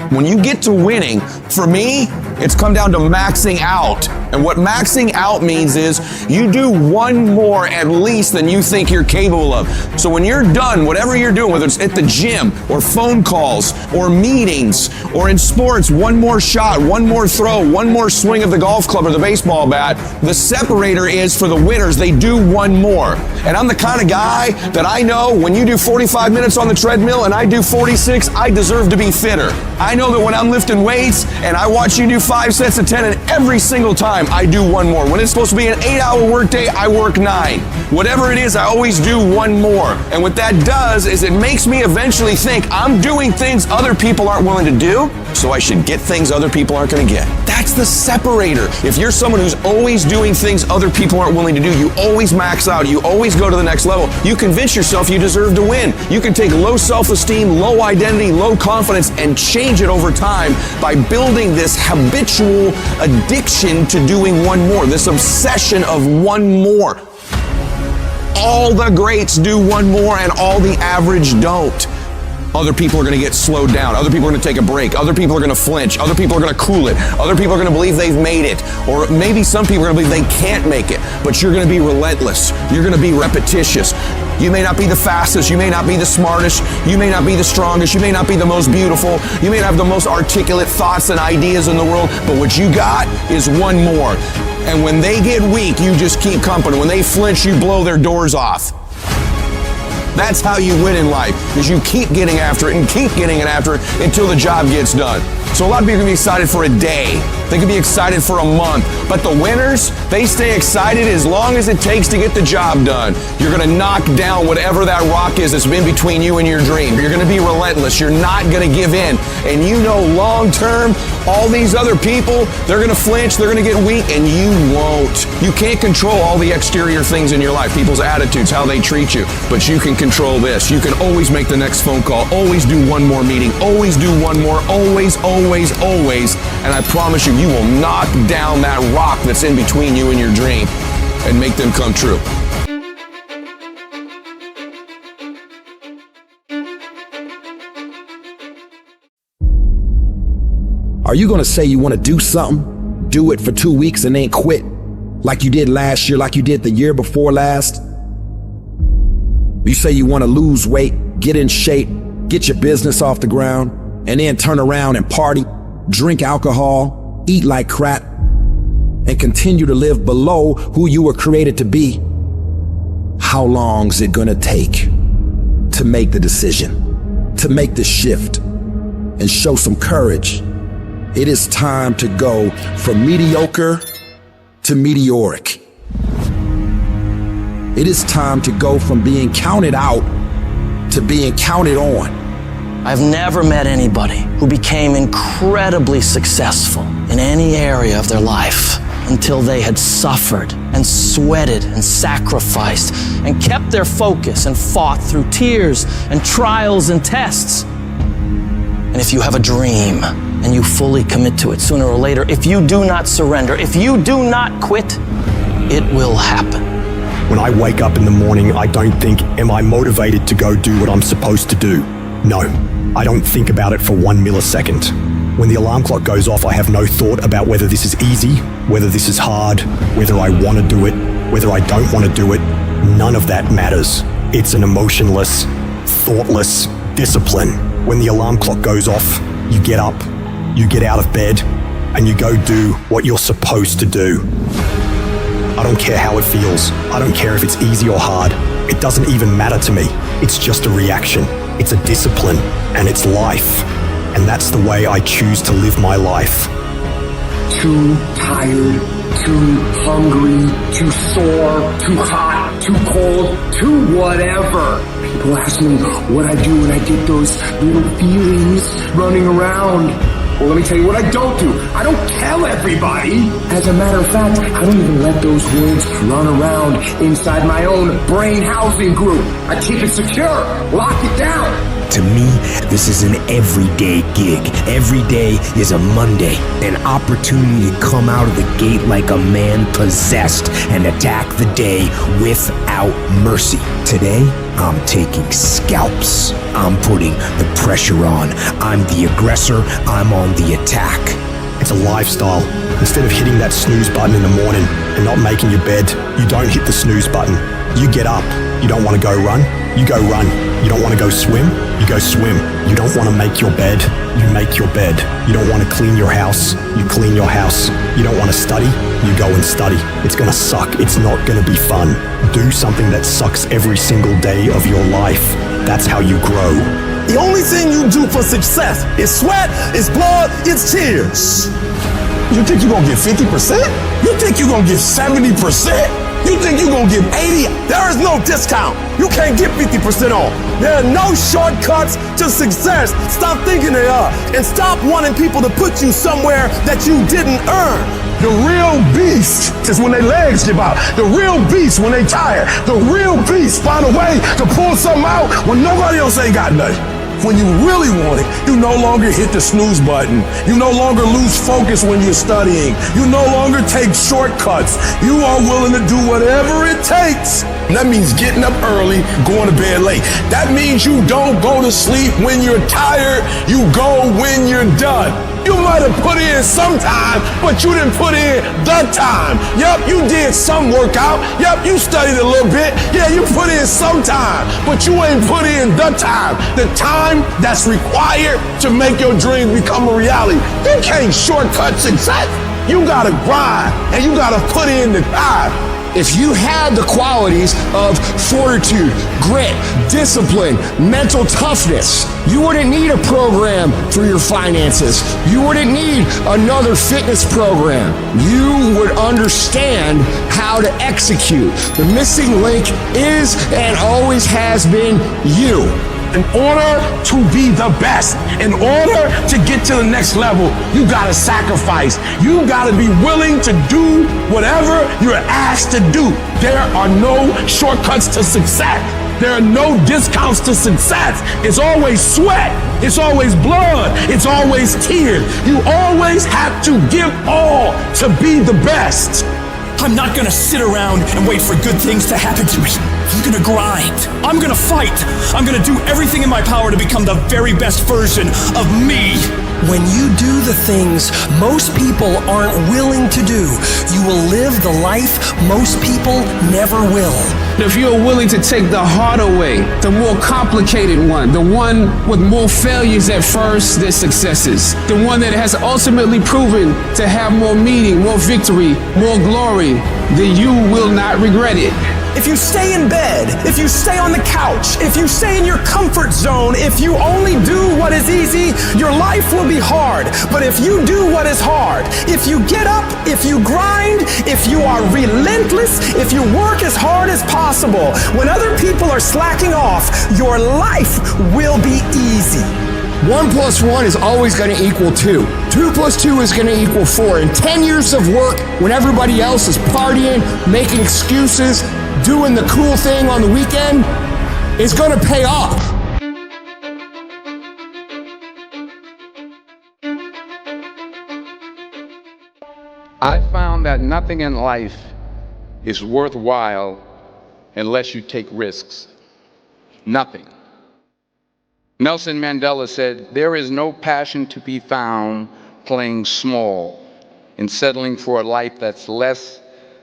When you get to winning, for me, it's come down to maxing out. And what maxing out means is you do one more at least than you think you're capable of. So when you're done, whatever you're doing, whether it's at the gym or phone calls or meetings or in sports, one more shot, one more throw, one more swing of the golf club or the baseball bat, the separator is for the winners, they do one more. And I'm the kind of guy that I know when you do 45 minutes on the treadmill and I do 46, I deserve to be fitter. I know that when I'm lifting weights and I watch you do 5 sets of 10 and every single time I do one more. When it's supposed to be an 8-hour workday, I work 9. Whatever it is, I always do one more. And what that does is it makes me eventually think I'm doing things other people aren't willing to do, so I should get things other people aren't going to get. That's the separator. If you're someone who's always doing things other people aren't willing to do, you always max out, you always go to the next level, you convince yourself you deserve to win. You can take low self-esteem, low identity, low confidence, and change it over time by building this habitual addiction to doing one more, this obsession of one more. All the greats do one more and all the average don't. Other people are going to get slowed down. Other people are going to take a break. Other people are going to flinch. Other people are going to cool it. Other people are going to believe they've made it. Or maybe some people are going to believe they can't make it. But you're going to be relentless. You're going to be repetitious. You may not be the fastest. You may not be the smartest. You may not be the strongest. You may not be the most beautiful. You may not have the most articulate thoughts and ideas in the world. But what you got is one more. And when they get weak, you just keep company. When they flinch, you blow their doors off. That's how you win in life, is you keep getting after it and keep getting it after it until the job gets done. So a lot of people can be excited for a day. They can be excited for a month. But the winners, they stay excited as long as it takes to get the job done. You're going to knock down whatever that rock is that's been between you and your dream. You're going to be relentless. You're not going to give in. And you know long term, all these other people, they're going to flinch, they're going to get weak, and you won't. You can't control all the exterior things in your life, people's attitudes, how they treat you. But you can control this. You can always make the next phone call, always do one more meeting, always do one more, always. And I promise you, you will knock down that rock that's in between you and your dream and make them come true. Are you gonna say you wanna do something, do it for 2 weeks and then quit? Like you did last year, like you did the year before last? You say you wanna lose weight, get in shape, get your business off the ground, and then turn around and party, drink alcohol, eat like crap, and continue to live below who you were created to be. How long's it gonna take to make the decision, to make the shift, and show some courage? It is time to go from mediocre to meteoric. It is time to go from being counted out to being counted on. I've never met anybody who became incredibly successful in any area of their life until they had suffered and sweated and sacrificed and kept their focus and fought through tears and trials and tests. And if you have a dream and you fully commit to it, sooner or later, if you do not surrender, if you do not quit, it will happen. When I wake up in the morning, I don't think, am I motivated to go do what I'm supposed to do? No, I don't think about it for 1 millisecond. When the alarm clock goes off, I have no thought about whether this is easy, whether this is hard, whether I want to do it, whether I don't want to do it. None of that matters. It's an emotionless, thoughtless discipline. When the alarm clock goes off, you get up, you get out of bed, and you go do what you're supposed to do. I don't care how it feels. I don't care if it's easy or hard. It doesn't even matter to me. It's just a reaction. It's a discipline, and it's life. And that's the way I choose to live my life. Too tired, too hungry, too sore, too hot, too cold, too whatever. People ask me what I do when I get those little feelings running around. Well, let me tell you what I don't do. I don't tell everybody. As a matter of fact, I don't even let those words run around inside my own brain housing group. I keep it secure, lock it down. To me, this is an everyday gig. Every day is a Monday, an opportunity to come out of the gate like a man possessed and attack the day without mercy. Today, I'm taking scalps. I'm putting the pressure on. I'm the aggressor. I'm on the attack. It's a lifestyle. Instead of hitting that snooze button in the morning and not making your bed, you don't hit the snooze button. You get up. You don't want to go run? You go run. You don't want to go swim? You go swim. You don't want to make your bed? You make your bed. You don't want to clean your house? You clean your house. You don't want to study? You go and study. It's going to suck. It's not going to be fun. Do something that sucks every single day of your life. That's how you grow. The only thing you do for success is sweat, it's blood, it's tears. You think you're gonna get 50%? You think you're gonna get 70%? You think you're gonna get 80? There is no discount. You can't get 50% off. There are no shortcuts to success. Stop thinking they are. And stop wanting people to put you somewhere that you didn't earn. The real beast is when their legs give out. The real beast when they tired. The real beast find a way to pull something out when nobody else ain't got nothing. When you really want it, you no longer hit the snooze button. You no longer lose focus when you're studying. You no longer take shortcuts. You are willing to do whatever it takes And that means getting up early, going to bed late. That means you don't go to sleep when you're tired, you go when you're done. You might have put in some time, but you didn't put in the time. Yup, you did some workout. Yup, you studied a little bit. Yeah, you put in some time, but you ain't put in the time. The time that's required to make your dreams become a reality. You can't shortcut success. You gotta grind, and you gotta put in the time. If you had the qualities of fortitude, grit, discipline, mental toughness, you wouldn't need a program for your finances. You wouldn't need another fitness program. You would understand how to execute. The missing link is and always has been you. In order to be the best, in order to get to the next level, you gotta sacrifice. You gotta be willing to do whatever you're asked to do. There are no shortcuts to success. There are no discounts to success. It's always sweat. It's always blood. It's always tears. You always have to give all to be the best. I'm not gonna sit around and wait for good things to happen to me. I'm gonna grind. I'm gonna fight. I'm gonna do everything in my power to become the very best version of me. When you do the things most people aren't willing to do, you will live the life most people never will. If you're willing to take the harder way, the more complicated one, the one with more failures at first than successes, the one that has ultimately proven to have more meaning, more victory, more glory, then you will not regret it. If you stay in bed, if you stay on the couch, if you stay in your comfort zone, if you only do what is easy, your life will be hard. But if you do what is hard, if you get up, if you grind, if you are relentless, if you work as hard as possible, when other people are slacking off, your life will be easy. 1 + 1 is always going to equal 2. 2 + 2 is going to equal 4. And 10 years of work when everybody else is partying, making excuses, doing the cool thing on the weekend is going to pay off. I found that nothing in life is worthwhile unless you take risks. Nothing. Nelson Mandela said, "There is no passion to be found playing small and settling for a life that's less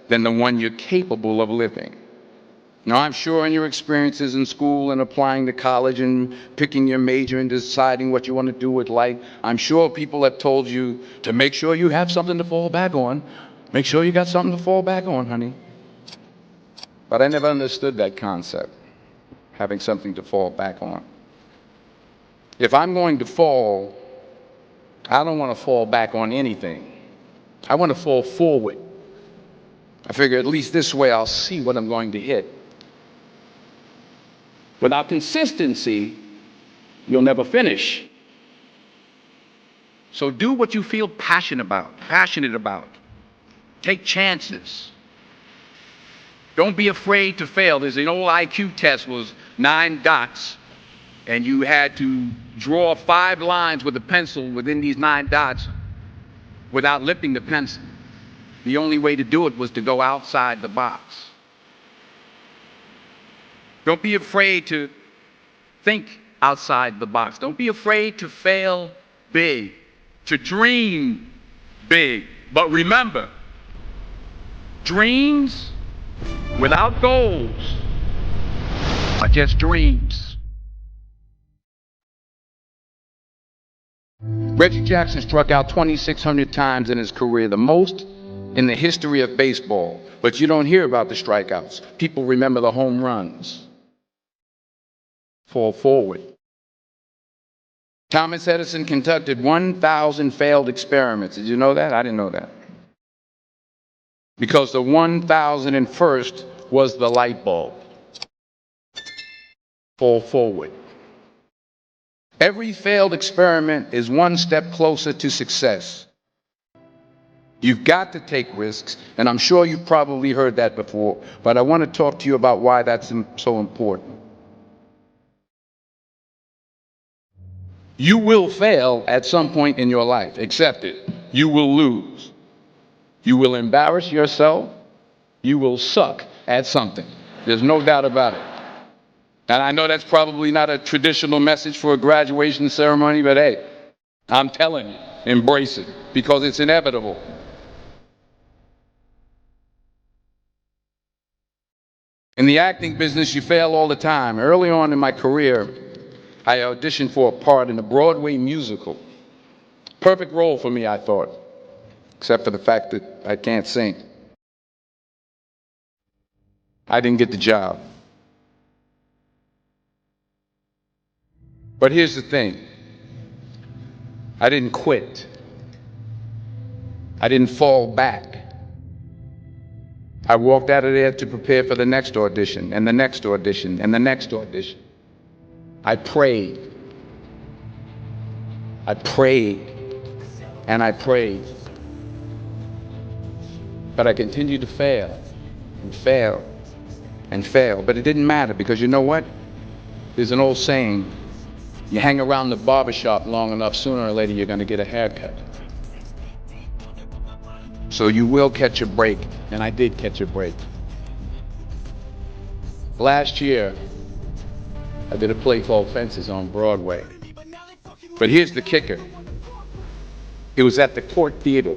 than the one you're capable of living." Now, I'm sure in your experiences in school and applying to college and picking your major and deciding what you want to do with life, I'm sure people have told you to make sure you have something to fall back on. Make sure you got something to fall back on, honey. But I never understood that concept, having something to fall back on. If I'm going to fall, I don't want to fall back on anything. I want to fall forward. I figure at least this way I'll see what I'm going to hit. Without consistency, you'll never finish. So do what you feel passionate about. Take chances. Don't be afraid to fail. There's an old IQ test, was 9 dots, and you had to draw 5 lines with a pencil within these 9 dots without lifting the pencil. The only way to do it was to go outside the box. Don't be afraid to think outside the box. Don't be afraid to fail big, to dream big. But remember, dreams without goals are just dreams. Reggie Jackson struck out 2,600 times in his career, the most in the history of baseball. But you don't hear about the strikeouts. People remember the home runs. Fall forward. Thomas Edison conducted 1,000 failed experiments. Did you know that? I didn't know that. Because the 1,001st was the light bulb. Fall forward. Every failed experiment is one step closer to success. You've got to take risks, and I'm sure you've probably heard that before, but I want to talk to you about why that's so important. You will fail at some point in your life. Accept it. You will lose. You will embarrass yourself. You will suck at something. There's no doubt about it. And I know that's probably not a traditional message for a graduation ceremony, but hey, I'm telling you, embrace it because it's inevitable. In the acting business, you fail all the time. Early on in my career, I auditioned for a part in a Broadway musical. Perfect role for me, I thought, except for the fact that I can't sing. I didn't get the job. But here's the thing. I didn't quit. I didn't fall back. I walked out of there to prepare for the next audition, and the next audition, and the next audition. I prayed. I prayed. And I prayed. But I continued to fail, and fail, and fail. But it didn't matter, because you know what? There's an old saying, you hang around the barbershop long enough, sooner or later you're going to get a haircut. So you will catch a break, and I did catch a break. Last year, I did a play called Fences on Broadway. But here's the kicker. It was at the Court Theater.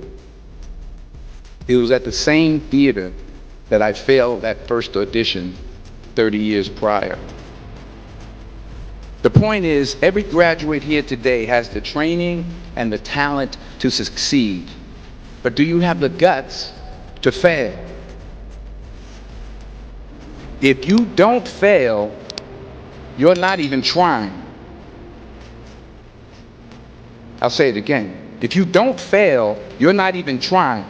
It was at the same theater that I failed that first audition 30 years prior. The point is, every graduate here today has the training and the talent to succeed. But do you have the guts to fail? If you don't fail, you're not even trying. I'll say it again. If you don't fail, you're not even trying.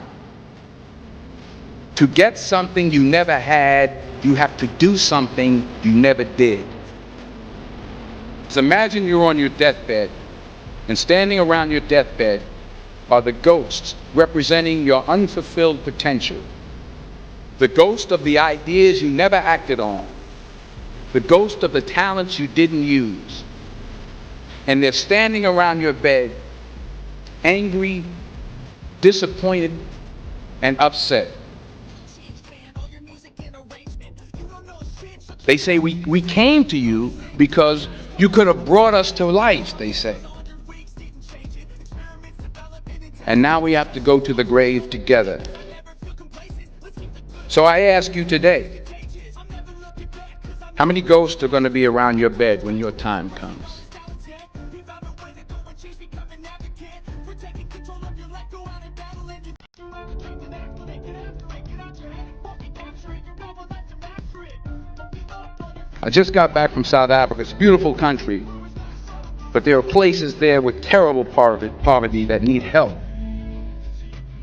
To get something you never had, you have to do something you never did. So imagine you're on your deathbed, and standing around your deathbed are the ghosts representing your unfulfilled potential. The ghost of the ideas you never acted on. The ghost of the talents you didn't use. And they're standing around your bed, angry, disappointed, and upset. They say, we came to you because you could have brought us to life, they say. And now we have to go to the grave together. So I ask you today, how many ghosts are going to be around your bed when your time comes? I just got back from South Africa. It's a beautiful country, but there are places there with terrible poverty that need help.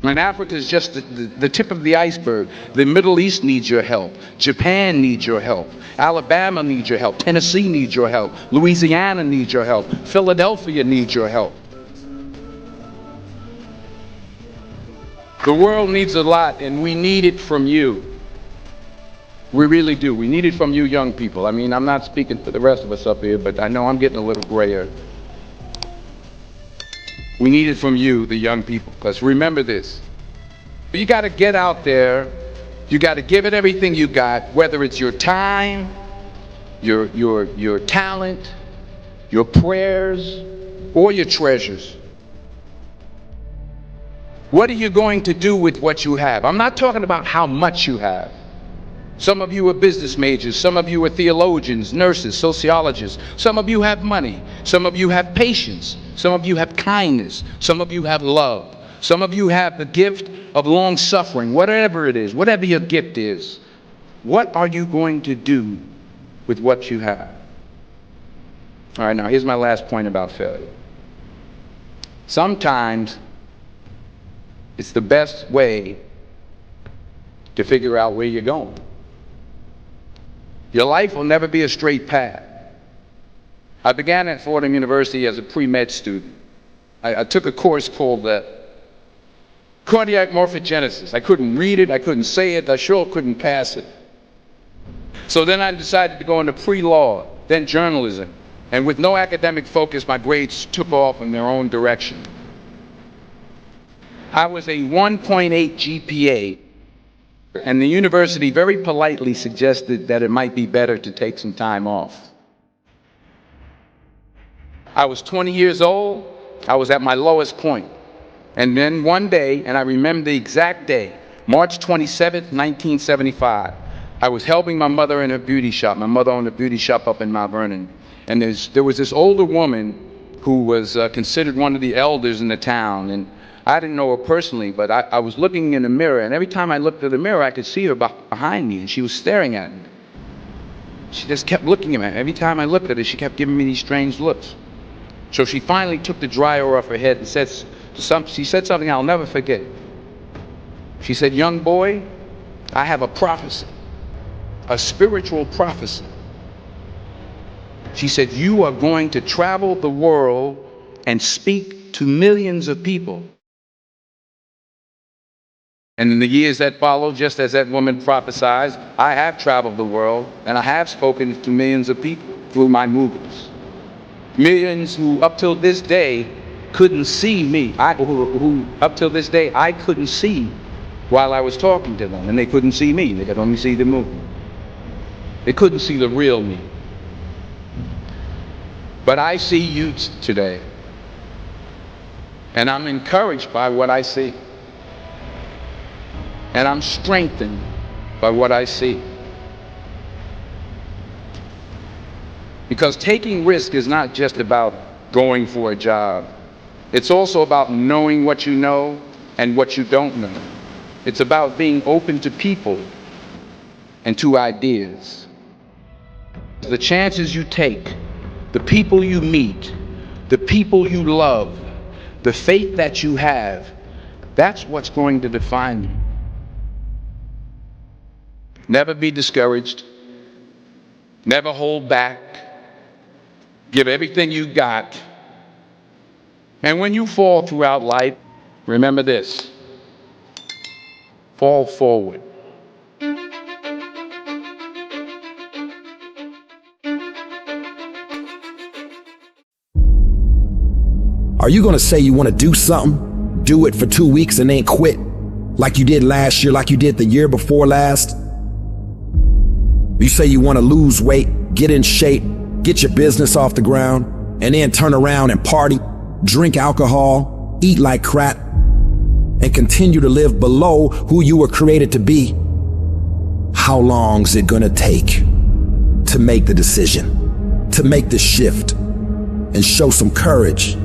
And Africa is just the tip of the iceberg. The Middle East needs your help. Japan needs your help. Alabama needs your help. Tennessee needs your help. Louisiana needs your help. Philadelphia needs your help. The world needs a lot, and we need it from you. We really do. We need it from you young people. I mean, I'm not speaking for the rest of us up here, but I know I'm getting a little grayer. We need it from you, the young people, because remember this. You got to get out there. You got to give it everything you got, whether it's your time, your talent, your prayers, or your treasures. What are you going to do with what you have? I'm not talking about how much you have. Some of you are business majors. Some of you are theologians, nurses, sociologists. Some of you have money. Some of you have patience. Some of you have kindness. Some of you have love. Some of you have the gift of long suffering. Whatever it is, whatever your gift is, what are you going to do with what you have? All right, now here's my last point about failure. Sometimes it's the best way to figure out where you're going. Your life will never be a straight path. I began at Fordham University as a pre-med student. I took a course called cardiac morphogenesis. I couldn't read it, I couldn't say it, I sure couldn't pass it. So then I decided to go into pre-law, then journalism. And with no academic focus, my grades took off in their own direction. I was a 1.8 GPA And the university very politely suggested that it might be better to take some time off. I was 20 years old. I was at my lowest point. And then one day, and I remember the exact day, March 27th, 1975, I was helping my mother in her beauty shop. My mother owned a beauty shop up in Mount Vernon. And there was this older woman who was considered one of the elders in the town. And I didn't know her personally, but I was looking in the mirror, and every time I looked at the mirror, I could see her behind me, and she was staring at me. She just kept looking at me. Every time I looked at her, she kept giving me these strange looks. So she finally took the dryer off her head and she said something I'll never forget. She said, "Young boy, I have a prophecy, a spiritual prophecy." She said, "You are going to travel the world and speak to millions of people." And in the years that followed, just as that woman prophesied, I have traveled the world and I have spoken to millions of people through my movies. Millions who up till this day couldn't see me, who up till this day I couldn't see while I was talking to them, and they couldn't see me, they could only see the movie. They couldn't see the real me. But I see you today, and I'm encouraged by what I see. And I'm strengthened by what I see. Because taking risk is not just about going for a job. It's also about knowing what you know and what you don't know. It's about being open to people and to ideas. The chances you take, the people you meet, the people you love, the faith that you have, that's what's going to define you. Never be discouraged. Never hold back. Give everything you got. And when you fall throughout life, remember this: fall forward. Are you gonna say you wanna do something, do it for 2 weeks and then quit? Like you did last year, like you did the year before last? You say you wanna lose weight, get in shape, get your business off the ground, and then turn around and party, drink alcohol, eat like crap, and continue to live below who you were created to be. How long's it gonna take to make the decision, to make the shift, and show some courage?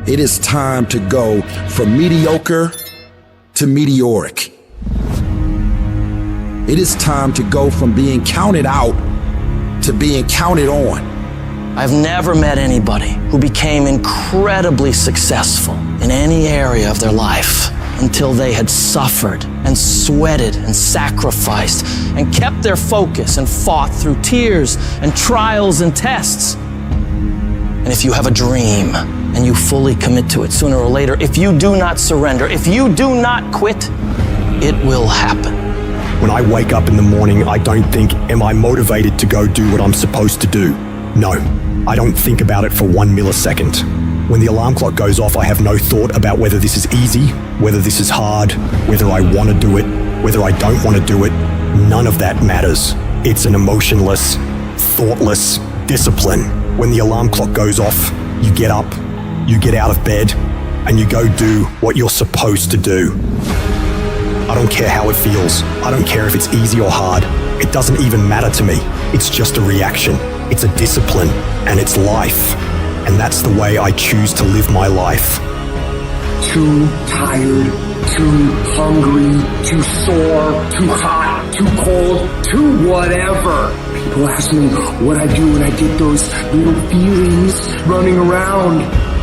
It is time to go from mediocre to meteoric. It is time to go from being counted out to being counted on. I've never met anybody who became incredibly successful in any area of their life until they had suffered and sweated and sacrificed and kept their focus and fought through tears and trials and tests. And if you have a dream and you fully commit to it, sooner or later, if you do not surrender, if you do not quit, it will happen. When I wake up in the morning, I don't think, am I motivated to go do what I'm supposed to do? No, I don't think about it for 1 millisecond. When the alarm clock goes off, I have no thought about whether this is easy, whether this is hard, whether I want to do it, whether I don't want to do it. None of that matters. It's an emotionless, thoughtless discipline. When the alarm clock goes off, you get up, you get out of bed, and you go do what you're supposed to do. I don't care how it feels. I don't care if it's easy or hard. It doesn't even matter to me. It's just a reaction. It's a discipline, and it's life. And that's the way I choose to live my life. Too tired, too hungry, too sore, too hot, too cold, too whatever. People ask me what I do when I get those little feelings running around.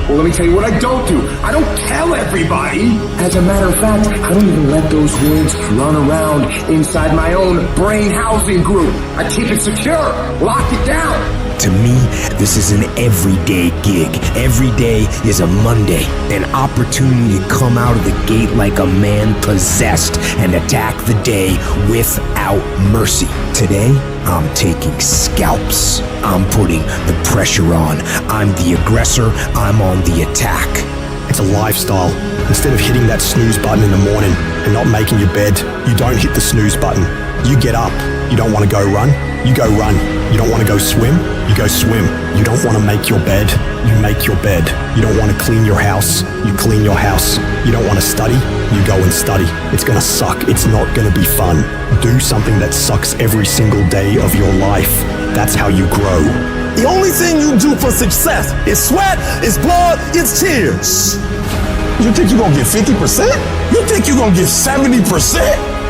Well, let me tell you what I don't do. I don't tell everybody. As a matter of fact, I don't even let those words run around inside my own brain housing group. I keep it secure, lock it down. To me, this is an everyday gig. Every day is a Monday, an opportunity to come out of the gate like a man possessed and attack the day without mercy. Today, I'm taking scalps. I'm putting the pressure on. I'm the aggressor. I'm on the attack. It's It's a lifestyle. Instead of hitting that snooze button in the morning and not making your bed, you don't hit the snooze button. You get up. You don't want to go run? You go run. You don't want to go swim? You go swim. You don't want to make your bed? You make your bed. You don't want to clean your house? You clean your house. You don't want to study? You go and study. It's going to suck. It's not going to be fun. Do something that sucks every single day of your life. That's how you grow. The only thing you do for success is sweat, it's blood, it's tears. You think you're gonna get 50%? You think you're gonna get 70%?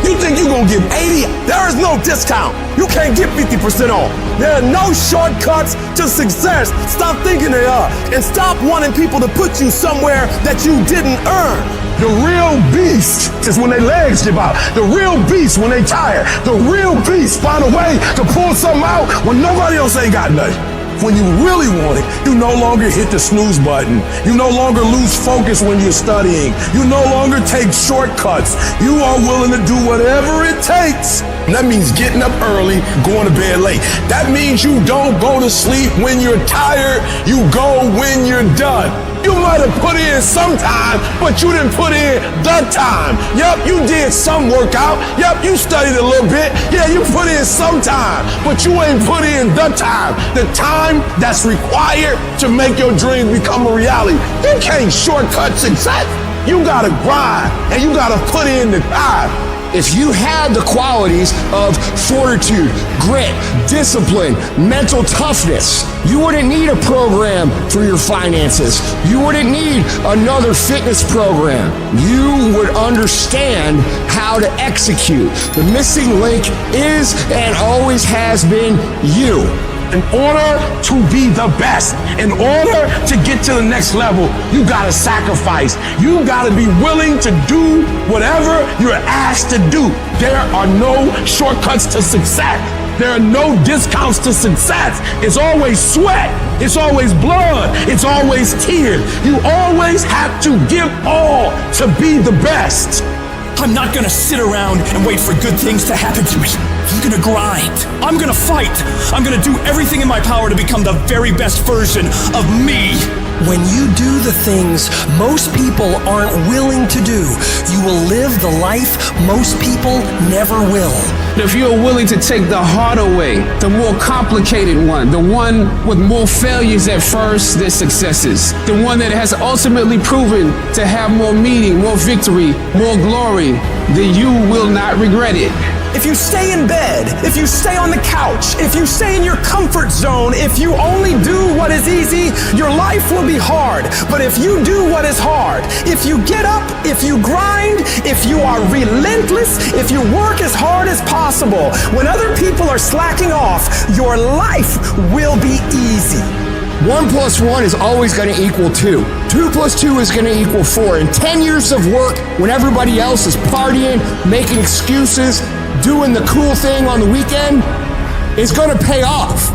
You think you're gonna get 80? There is no discount. You can't get 50% off. There are no shortcuts to success. Stop thinking they are. And stop wanting people to put you somewhere that you didn't earn. The real beast is when their legs give out. The real beast when they tired. The real beast find a way to pull something out when nobody else ain't got nothing. When you really want it, you no longer hit the snooze button. You no longer lose focus when you're studying. You no longer take shortcuts. You are willing to do whatever it takes. And that means getting up early, going to bed late. That means you don't go to sleep when you're tired. You go when you're done. You might have put in some time, but you didn't put in the time. Yep, you did some workout. Yep, you studied a little bit. Yeah, you put in some time, but you ain't put in the time. The time that's required to make your dreams become a reality. You can't shortcut success. You gotta grind, and you gotta put in the time. If you had the qualities of fortitude, grit, discipline, mental toughness, you wouldn't need a program for your finances. You wouldn't need another fitness program. You would understand how to execute. The missing link is and always has been you. In order to be the best, in order to get to the next level, you gotta sacrifice. You gotta be willing to do whatever you're asked to do. There are no shortcuts to success. There are no discounts to success. It's always sweat. It's always blood. It's always tears. You always have to give all to be the best. I'm not gonna sit around and wait for good things to happen to me. I'm gonna grind. I'm gonna fight. I'm gonna do everything in my power to become the very best version of me. When you do the things most people aren't willing to do, you will live the life most people never will. If you're willing to take the harder way, the more complicated one, the one with more failures at first than successes, the one that has ultimately proven to have more meaning, more victory, more glory, then you will not regret it. If you stay in bed, if you stay on the couch, if you stay in your comfort zone, if you only do what is easy, your life will be hard. But if you do what is hard, if you get up, if you grind, if you are relentless, if you work as hard as possible, when other people are slacking off, your life will be easy. 1 + 1 is always going to equal 2. 2 + 2 is going to equal 4. And 10 years of work when everybody else is partying, making excuses, doing the cool thing on the weekend is going to pay off.